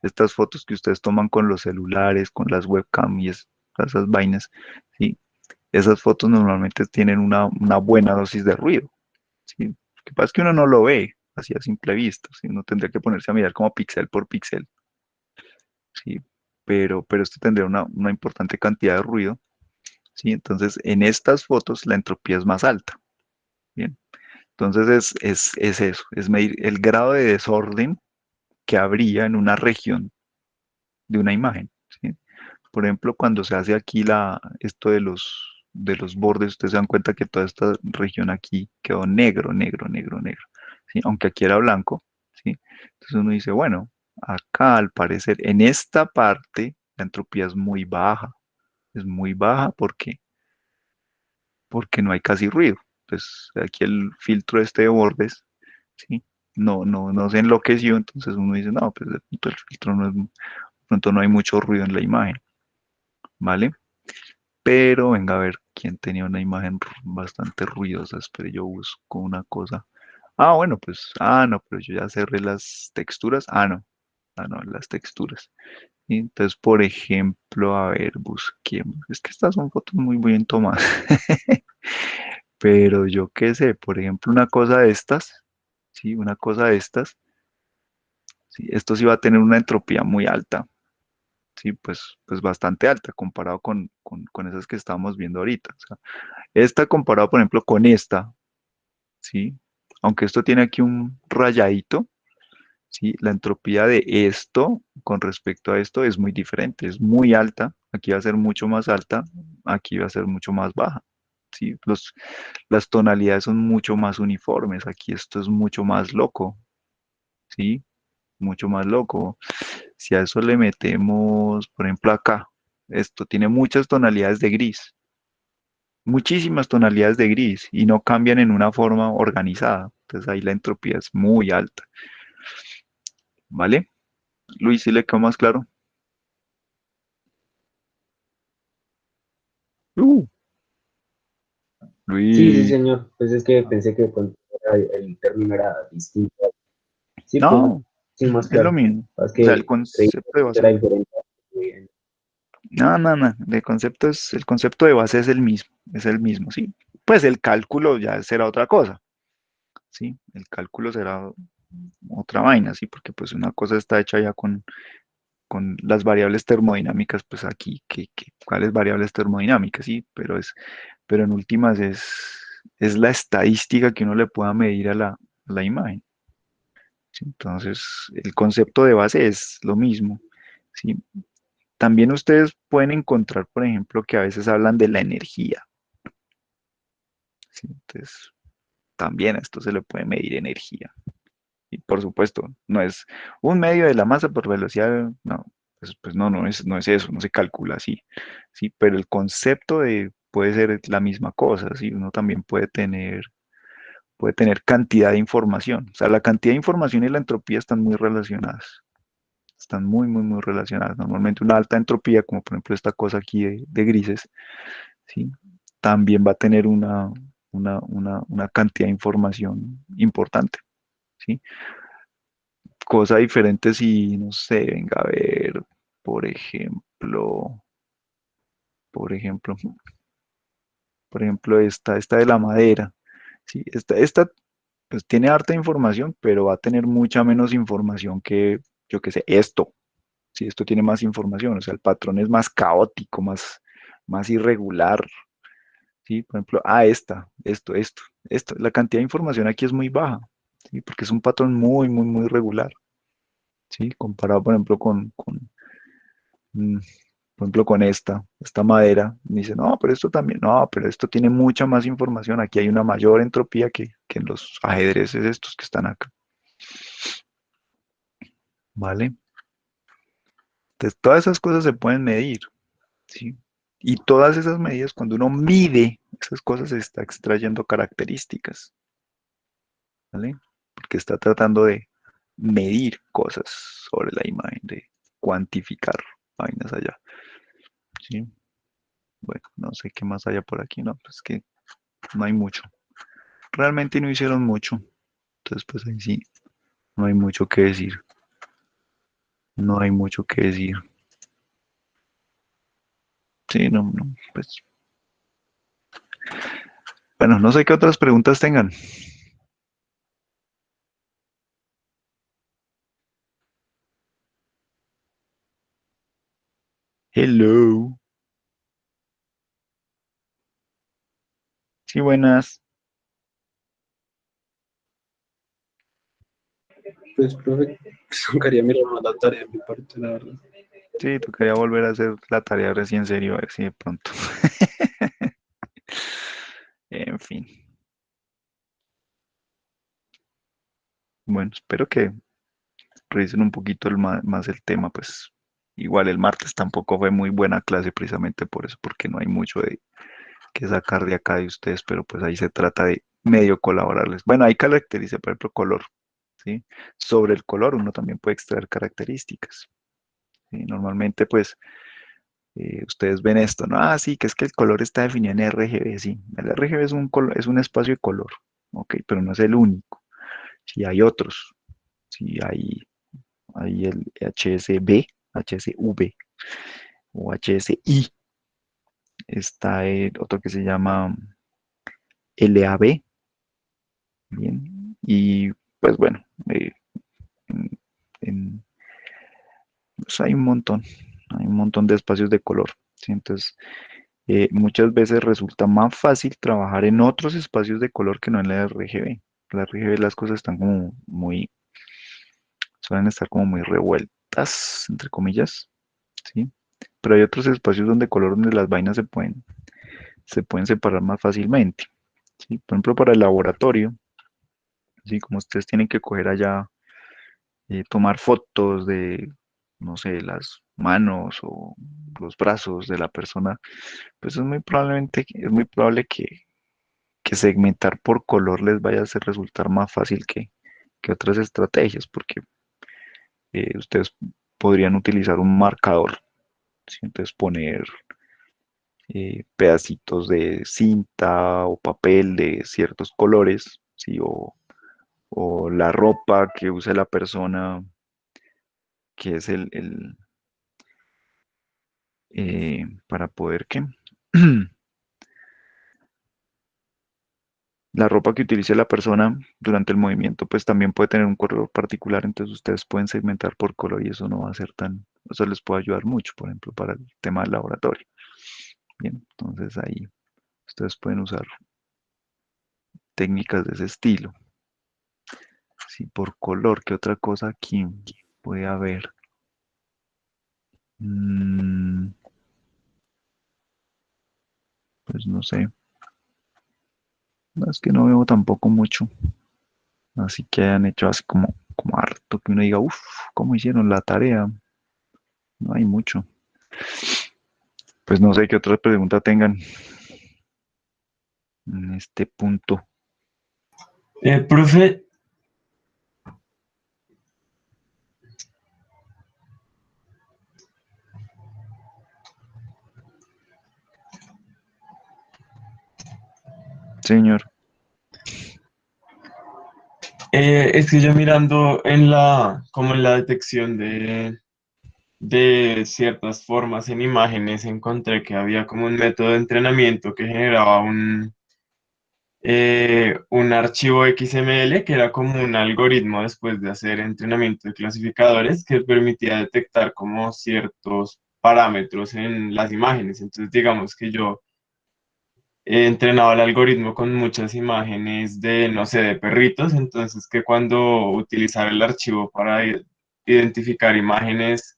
estas fotos que ustedes toman con los celulares, con las webcam y esas vainas, ¿sí? Esas fotos normalmente tienen una buena dosis de ruido. Sí, lo que pasa es que uno no lo ve así a simple vista, ¿sí? Uno tendría que ponerse a mirar como píxel por píxel, ¿sí? Pero esto tendría una importante cantidad de ruido, ¿sí? Entonces, en estas fotos la entropía es más alta, ¿bien? Entonces, es eso, es medir el grado de desorden que habría en una región de una imagen, ¿sí? Por ejemplo, cuando se hace aquí esto de los bordes, ustedes se dan cuenta que toda esta región aquí quedó negro, negro, negro, negro, ¿sí? Aunque aquí era blanco, ¿sí? Entonces uno dice, bueno, acá al parecer, en esta parte, la entropía es muy baja porque no hay casi ruido. Entonces, aquí el filtro este de bordes, ¿sí? No se enloqueció, entonces uno dice, no, pues de pronto el filtro de pronto no hay mucho ruido en la imagen, ¿vale? Pero venga a ver quién tenía una imagen bastante ruidosa. Espere, yo busco una cosa. Ah, bueno, pues, no, pero yo ya cerré las texturas. No, las texturas. Y entonces, por ejemplo, a ver, busquemos. Es que estas son fotos muy bien tomadas. Pero yo qué sé, por ejemplo, una cosa de estas, sí, una cosa de estas, sí, esto sí va a tener una entropía muy alta. Sí, pues bastante alta comparado con esas que estábamos viendo ahorita. O sea, esta comparado, por ejemplo, con esta, ¿sí? Aunque esto tiene aquí un rayadito, ¿sí? La entropía de esto con respecto a esto es muy diferente, es muy alta. Aquí va a ser mucho más alta, aquí va a ser mucho más baja, ¿sí? Las tonalidades son mucho más uniformes, aquí esto es mucho más loco, ¿sí? Mucho más loco. Si a eso le metemos, por ejemplo, acá, esto tiene muchas tonalidades de gris, muchísimas tonalidades de gris y no cambian en una forma organizada. Entonces ahí la entropía es muy alta, ¿vale? Luis, ¿sí le quedó más claro? Uh, Sí, sí, Luis, señor. Pues es que pensé que de pronto el término era distinto. Sí, pues, no, sí, más es lo claro. mismo. Es O sea, el que creí que concepto de base. era diferente. No, no, no. El concepto de base es el mismo, ¿sí? Pues el cálculo ya será otra cosa, ¿sí? El cálculo será otra vaina, ¿sí? Porque pues una cosa está hecha ya con las variables termodinámicas, pues aquí, ¿cuáles variables termodinámicas? Sí, pero en últimas es la estadística que uno le pueda medir a la imagen. ¿Sí? Entonces, el concepto de base es lo mismo, ¿sí? También ustedes pueden encontrar, por ejemplo, que a veces hablan de la energía, ¿sí? Entonces, también a esto se le puede medir energía. Y por supuesto, no es un medio de la masa por velocidad, no, pues no, no es eso, no se calcula así, ¿sí? Pero el concepto de puede ser la misma cosa, ¿sí? Uno también puede tener cantidad de información. O sea, la cantidad de información y la entropía están muy relacionadas. Están muy, muy, muy relacionadas. Normalmente una alta entropía, como por ejemplo esta cosa aquí de grises, ¿sí? También va a tener una cantidad de información importante, ¿sí? Cosa diferente si, no sé, venga a ver, por ejemplo, por ejemplo, por ejemplo, esta de la madera, ¿sí? Esta pues tiene harta información, pero va a tener mucha menos información que, yo qué sé, esto. Si esto tiene más información, o sea, el patrón es más caótico, más irregular, ¿sí? Por ejemplo, esto. La cantidad de información aquí es muy baja, ¿sí? Porque es un patrón muy, muy, muy regular, ¿sí? Comparado, por ejemplo, mm, por ejemplo, con esta madera. Me dice, no, pero esto también, no, pero esto tiene mucha más información. Aquí hay una mayor entropía que en los ajedrezes estos que están acá, ¿vale? Entonces, todas esas cosas se pueden medir, ¿sí? Y todas esas medidas, cuando uno mide esas cosas, se está extrayendo características, ¿vale? Porque está tratando de medir cosas sobre la imagen, de cuantificar vainas allá, ¿sí? Bueno, no sé qué más haya por aquí, no, pues que no hay mucho. Realmente no hicieron mucho, entonces pues ahí sí, no hay mucho que decir, no hay mucho que decir. Sí, no, no, pues bueno, no sé qué otras preguntas tengan. Hello. Sí, buenas. Pues, profe, tocaría mirar más la tarea de mi parte, la verdad. Sí, tocaría volver a hacer la tarea recién serio, a ver si de pronto. En fin. Bueno, espero que revisen un poquito más el tema, pues igual el martes tampoco fue muy buena clase precisamente por eso, porque no hay mucho de que sacar de acá de ustedes, pero pues ahí se trata de medio colaborarles. Bueno, hay características, por ejemplo, color, ¿sí? Sobre el color uno también puede extraer características, ¿sí? Normalmente pues ustedes ven esto, ¿no? Ah, sí, que es que el color está definido en RGB, sí. El RGB es un espacio de color, ¿ok? Pero no es el único. Sí, hay otros. Sí, hay el HSB, HSV o HSI. Está el otro que se llama LAB, bien. Y pues bueno, en- en- pues hay un montón de espacios de color, ¿sí? Entonces, muchas veces resulta más fácil trabajar en otros espacios de color que no en la RGB. La RGB las cosas están como suelen estar como muy revueltas, entre comillas, ¿sí? Pero hay otros espacios donde color, donde las vainas se pueden separar más fácilmente. ¿Sí? Por ejemplo, para el laboratorio, ¿sí? Como ustedes tienen que coger allá, tomar fotos de, no sé, las manos o los brazos de la persona, pues es muy probable que segmentar por color les vaya a hacer resultar más fácil que otras estrategias, porque ustedes podrían utilizar un marcador, ¿sí? Entonces poner pedacitos de cinta o papel de ciertos colores, ¿sí? O la ropa que use la persona, que es para poder que la ropa que utilice la persona durante el movimiento, pues también puede tener un color particular, entonces ustedes pueden segmentar por color y eso no va a ser tan, eso les puede ayudar mucho, por ejemplo, para el tema del laboratorio. Bien, entonces ahí ustedes pueden usar técnicas de ese estilo. Sí, por color, ¿qué otra cosa aquí puede haber? Mm, pues no sé, no, es que no veo tampoco mucho, así que han hecho así como harto que uno diga, uff, ¿cómo hicieron la tarea? No hay mucho. Pues no sé qué otra pregunta tengan en este punto. Profe, Señor, es que yo mirando en como en la detección de ciertas formas en imágenes, encontré que había como un método de entrenamiento que generaba un archivo XML que era como un algoritmo después de hacer entrenamiento de clasificadores que permitía detectar como ciertos parámetros en las imágenes. Entonces, digamos que yo entrenaba el algoritmo con muchas imágenes de, no sé, de perritos, entonces que cuando utilizara el archivo para identificar imágenes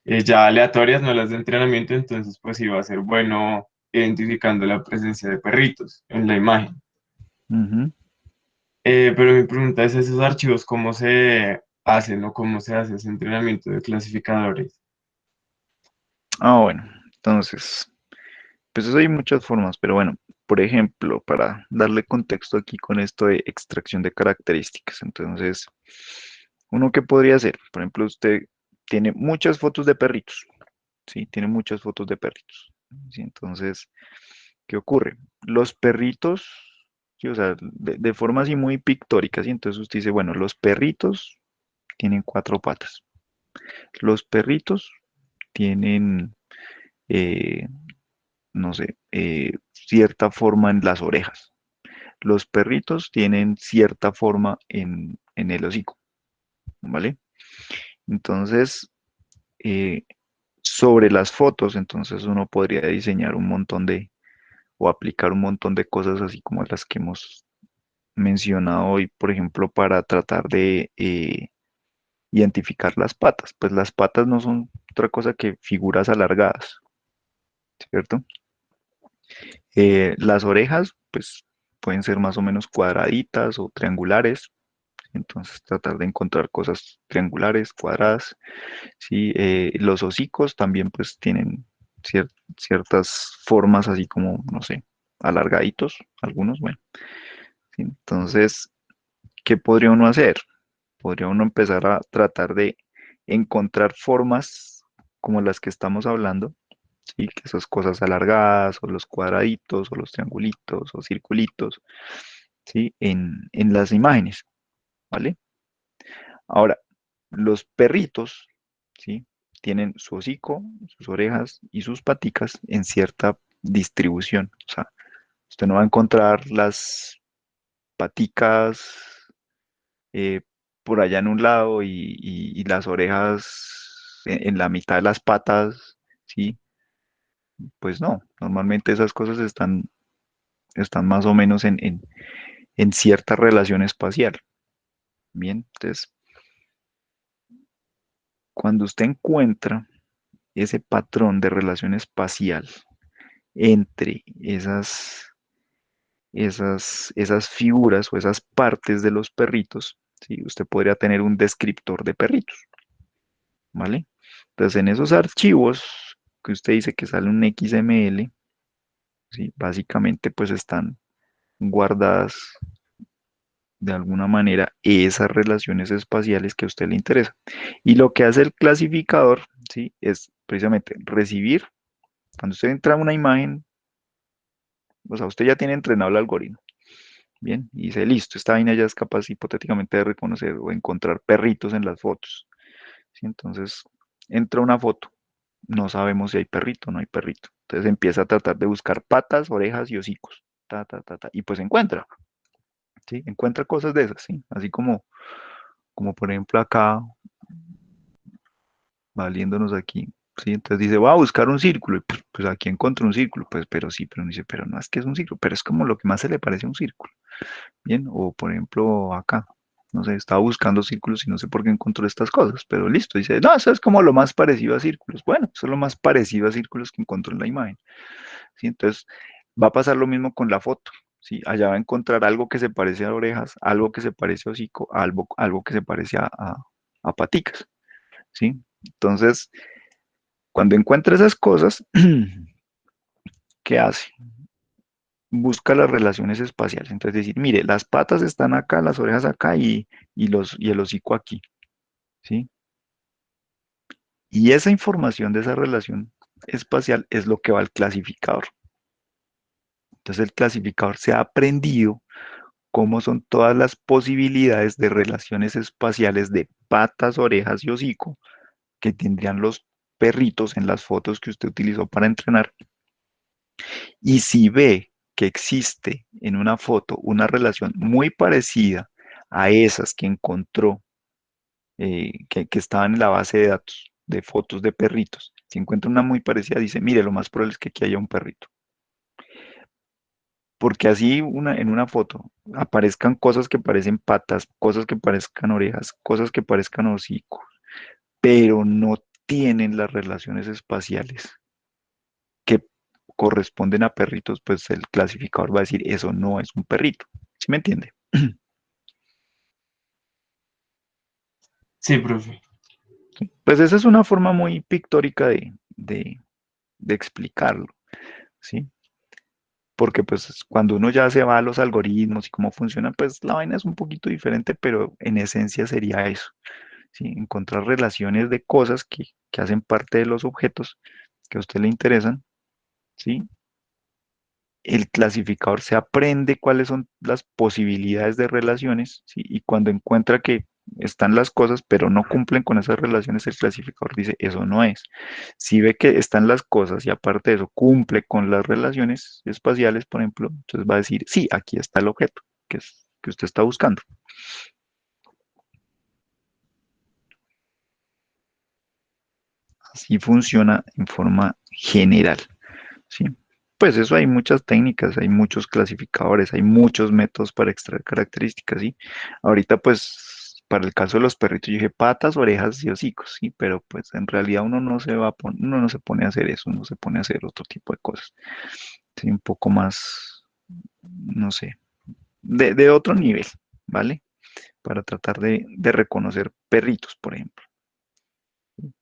ya aleatorias, no las de entrenamiento, entonces pues iba a ser bueno identificando la presencia de perritos en la imagen. ujú. Pero mi pregunta es, ¿esos archivos cómo se hacen o cómo se hace ese entrenamiento de clasificadores? Bueno, entonces, pues eso hay muchas formas, pero bueno, por ejemplo, para darle contexto aquí con esto de extracción de características, entonces, uno que podría hacer, por ejemplo, usted tiene muchas fotos de perritos, ¿sí? Tiene muchas fotos de perritos, ¿sí? Entonces, ¿qué ocurre? Los perritos, sí, o sea, de forma así muy pictórica, ¿sí? Entonces usted dice, bueno, los perritos tienen cuatro patas, los perritos tienen, eh, no sé, cierta forma en las orejas. Los perritos tienen cierta forma en el hocico, ¿vale? Entonces, eh, sobre las fotos, entonces uno podría diseñar un montón o aplicar un montón de cosas así como las que hemos mencionado hoy, por ejemplo, para tratar de identificar las patas. Pues las patas no son otra cosa que figuras alargadas, ¿cierto? Las orejas, pues pueden ser más o menos cuadraditas o triangulares. Entonces tratar de encontrar cosas triangulares, cuadradas. Sí, los hocicos también pues tienen ciertas formas así como, no sé, alargaditos, algunos, bueno. Sí, entonces, ¿qué podría uno hacer? Podría uno empezar a tratar de encontrar formas como las que estamos hablando, ¿sí? Que esas cosas alargadas, o los cuadraditos, o los triangulitos, o circulitos, ¿sí? En las imágenes, ¿vale? Ahora, los perritos, ¿sí? Tienen su hocico, sus orejas y sus paticas en cierta distribución. O sea, usted no va a encontrar las paticas eh, por allá en un lado y las orejas en la mitad de las patas, ¿sí? Pues no, normalmente esas cosas están más o menos en cierta relación espacial. Bien, entonces, cuando usted encuentra ese patrón de relación espacial entre esas figuras o esas partes de los perritos, ¿sí? Usted podría tener un descriptor de perritos, ¿vale? Entonces, en esos archivos que usted dice que sale un XML, ¿sí? Básicamente, pues están guardadas de alguna manera esas relaciones espaciales que a usted le interesa. Y lo que hace el clasificador, ¿sí? Es precisamente recibir, cuando usted entra a una imagen, o sea, usted ya tiene entrenado el algoritmo. Bien, y dice, listo, esta vaina ya es capaz hipotéticamente de reconocer o encontrar perritos en las fotos. ¿Sí? Entonces, entra una foto, no sabemos si hay perrito o no hay perrito. Entonces empieza a tratar de buscar patas, orejas y hocicos. Ta, ta, ta, ta, y pues encuentra, ¿sí? Encuentra cosas de esas, ¿sí? Así como por ejemplo acá, valiéndonos aquí, ¿sí? Entonces dice, voy a buscar un círculo, y pues aquí encontró un círculo, pues pero sí, pero no dice, pero no es que es un círculo, pero es como lo que más se le parece a un círculo. Bien, o por ejemplo acá, no sé, estaba buscando círculos y no sé por qué encontró estas cosas, pero listo, dice, no, eso es como lo más parecido a círculos. Bueno, eso es lo más parecido a círculos que encontró en la imagen. ¿Sí? Entonces, va a pasar lo mismo con la foto. ¿Sí? Allá va a encontrar algo que se parece a orejas, algo que se parece a hocico, algo que se parece a paticas. ¿Sí? Entonces, cuando encuentra esas cosas, ¿qué hace? Busca las relaciones espaciales. Entonces, decir, mire, las patas están acá, las orejas acá y el hocico aquí. ¿Sí? Y esa información de esa relación espacial es lo que va al clasificador. Entonces, el clasificador se ha aprendido cómo son todas las posibilidades de relaciones espaciales de patas, orejas y hocico que tendrían los perritos en las fotos que usted utilizó para entrenar. Y si ve que existe en una foto una relación muy parecida a esas que encontró, que estaban en la base de datos de fotos de perritos, si encuentra una muy parecida, dice, mire, lo más probable es que aquí haya un perrito. Porque así en una foto aparezcan cosas que parecen patas, cosas que parezcan orejas, cosas que parezcan hocico, pero no tienen las relaciones espaciales que corresponden a perritos, pues el clasificador va a decir, eso no es un perrito. ¿Sí me entiende? Sí, profe. Pues esa es una forma muy pictórica de explicarlo, ¿sí? Porque pues cuando uno ya se va a los algoritmos y cómo funciona, pues la vaina es un poquito diferente, pero en esencia sería eso, ¿sí? Encontrar relaciones de cosas que hacen parte de los objetos que a usted le interesan, ¿sí? El clasificador se aprende cuáles son las posibilidades de relaciones, ¿sí? Y cuando encuentra que están las cosas, pero no cumplen con esas relaciones, el clasificador dice, eso no es. Si ve que están las cosas y aparte de eso cumple con las relaciones espaciales, por ejemplo, entonces va a decir, sí, aquí está el objeto que usted está buscando. Así funciona en forma general, ¿sí? Pues eso hay muchas técnicas, hay muchos clasificadores, hay muchos métodos para extraer características, ¿sí? Ahorita, pues, para el caso de los perritos, yo dije patas, orejas y hocicos, ¿sí? Pero pues en realidad uno no se pone a hacer eso, uno se pone a hacer otro tipo de cosas, ¿sí? Un poco más, no sé, de otro nivel, ¿vale? Para tratar de reconocer perritos, por ejemplo.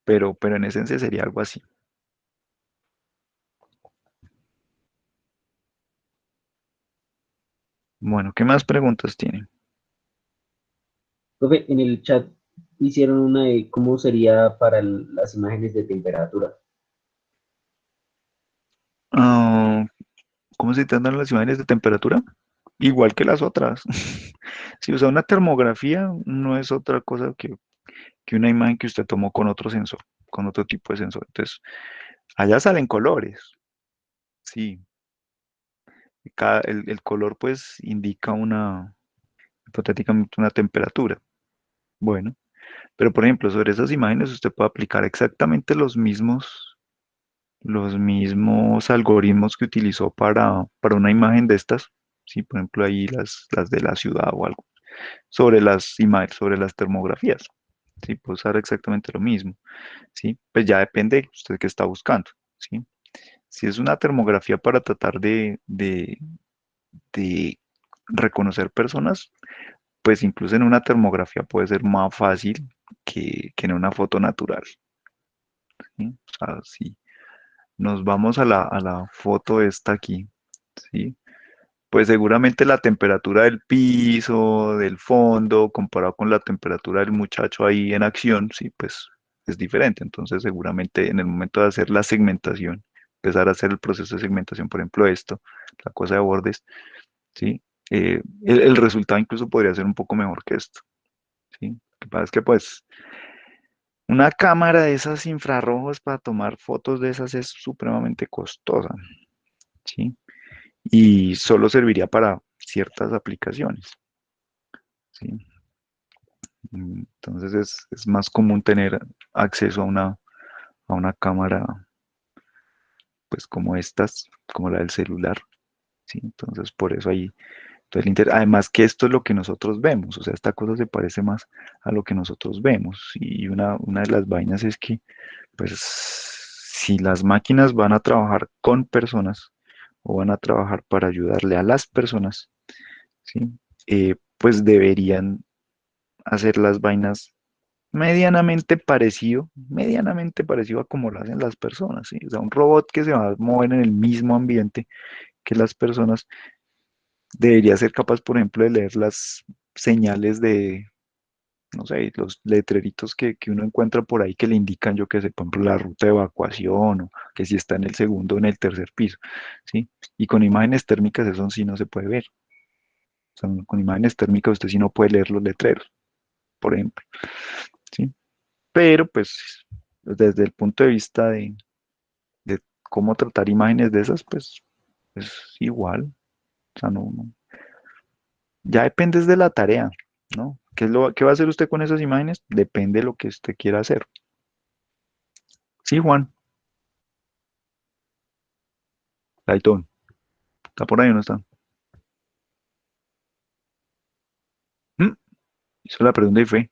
Pero en esencia sería algo así. Bueno, ¿qué más preguntas tienen? Profe, en el chat hicieron una de cómo sería para las imágenes de temperatura. Ah, ¿cómo se tratan las imágenes de temperatura? Igual que las otras. Si usa una termografía, no es otra cosa que una imagen que usted tomó con otro sensor, con otro tipo de sensor. Entonces, allá salen colores, sí. El color pues indica hipotéticamente una temperatura. Bueno, pero por ejemplo, sobre esas imágenes usted puede aplicar exactamente los mismos algoritmos que utilizó para una imagen de estas. Sí, por ejemplo, ahí las de la ciudad o algo. Sobre las imágenes, sobre las termografías. Sí, puede usar exactamente lo mismo. ¿Sí? Pues ya depende de usted qué está buscando. ¿Sí? Si es una termografía para tratar de reconocer personas, pues incluso en una termografía puede ser más fácil que en una foto natural, ¿sí? O sea, si nos vamos a la foto esta aquí, ¿sí? Pues seguramente la temperatura del piso, del fondo, comparado con la temperatura del muchacho ahí en acción, sí, pues es diferente. Entonces seguramente en el momento de hacer la segmentación, empezar a hacer el proceso de segmentación, por ejemplo esto, la cosa de bordes, ¿sí? El resultado incluso podría ser un poco mejor que esto, ¿sí? Lo que pasa es que pues una cámara de esas infrarrojos para tomar fotos de esas es supremamente costosa, ¿sí? Y solo serviría para ciertas aplicaciones, ¿sí? Entonces es más común tener acceso a una cámara, pues como estas, como la del celular, ¿sí? Entonces por eso ahí, entonces, además que esto es lo que nosotros vemos, o sea, esta cosa se parece más a lo que nosotros vemos. Y una de las vainas es que, pues, si las máquinas van a trabajar con personas o van a trabajar para ayudarle a las personas, ¿sí? Pues deberían hacer las vainas medianamente parecido a como lo hacen las personas, ¿sí? O sea, un robot que se va a mover en el mismo ambiente que las personas debería ser capaz, por ejemplo, de leer las señales de, no sé, los letreritos que uno encuentra por ahí que le indican, yo que sé, por ejemplo, la ruta de evacuación o que si está en el segundo o en el tercer piso, ¿sí? Y con imágenes térmicas eso sí no se puede ver. O sea, con imágenes térmicas usted sí no puede leer los letreros, por ejemplo, ¿sí? Pero pues desde el punto de vista de cómo tratar imágenes de esas, pues es igual. O sea, ya depende de la tarea, ¿no? ¿Qué va a hacer usted con esas imágenes? Depende de lo que usted quiera hacer. Sí, Juan, Laitón, ¿está por ahí o no está? ¿Mm? Hizo la pregunta y fue.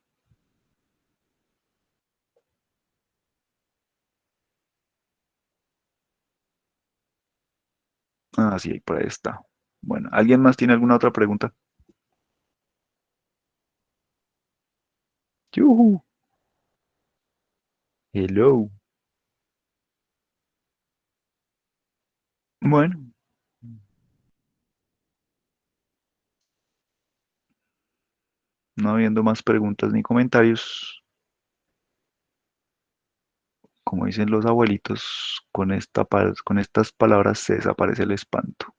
Ah, sí, por ahí está. Bueno, ¿alguien más tiene alguna otra pregunta? Yuhu, hello. Bueno, no habiendo más preguntas ni comentarios, como dicen los abuelitos, con estas palabras se desaparece el espanto.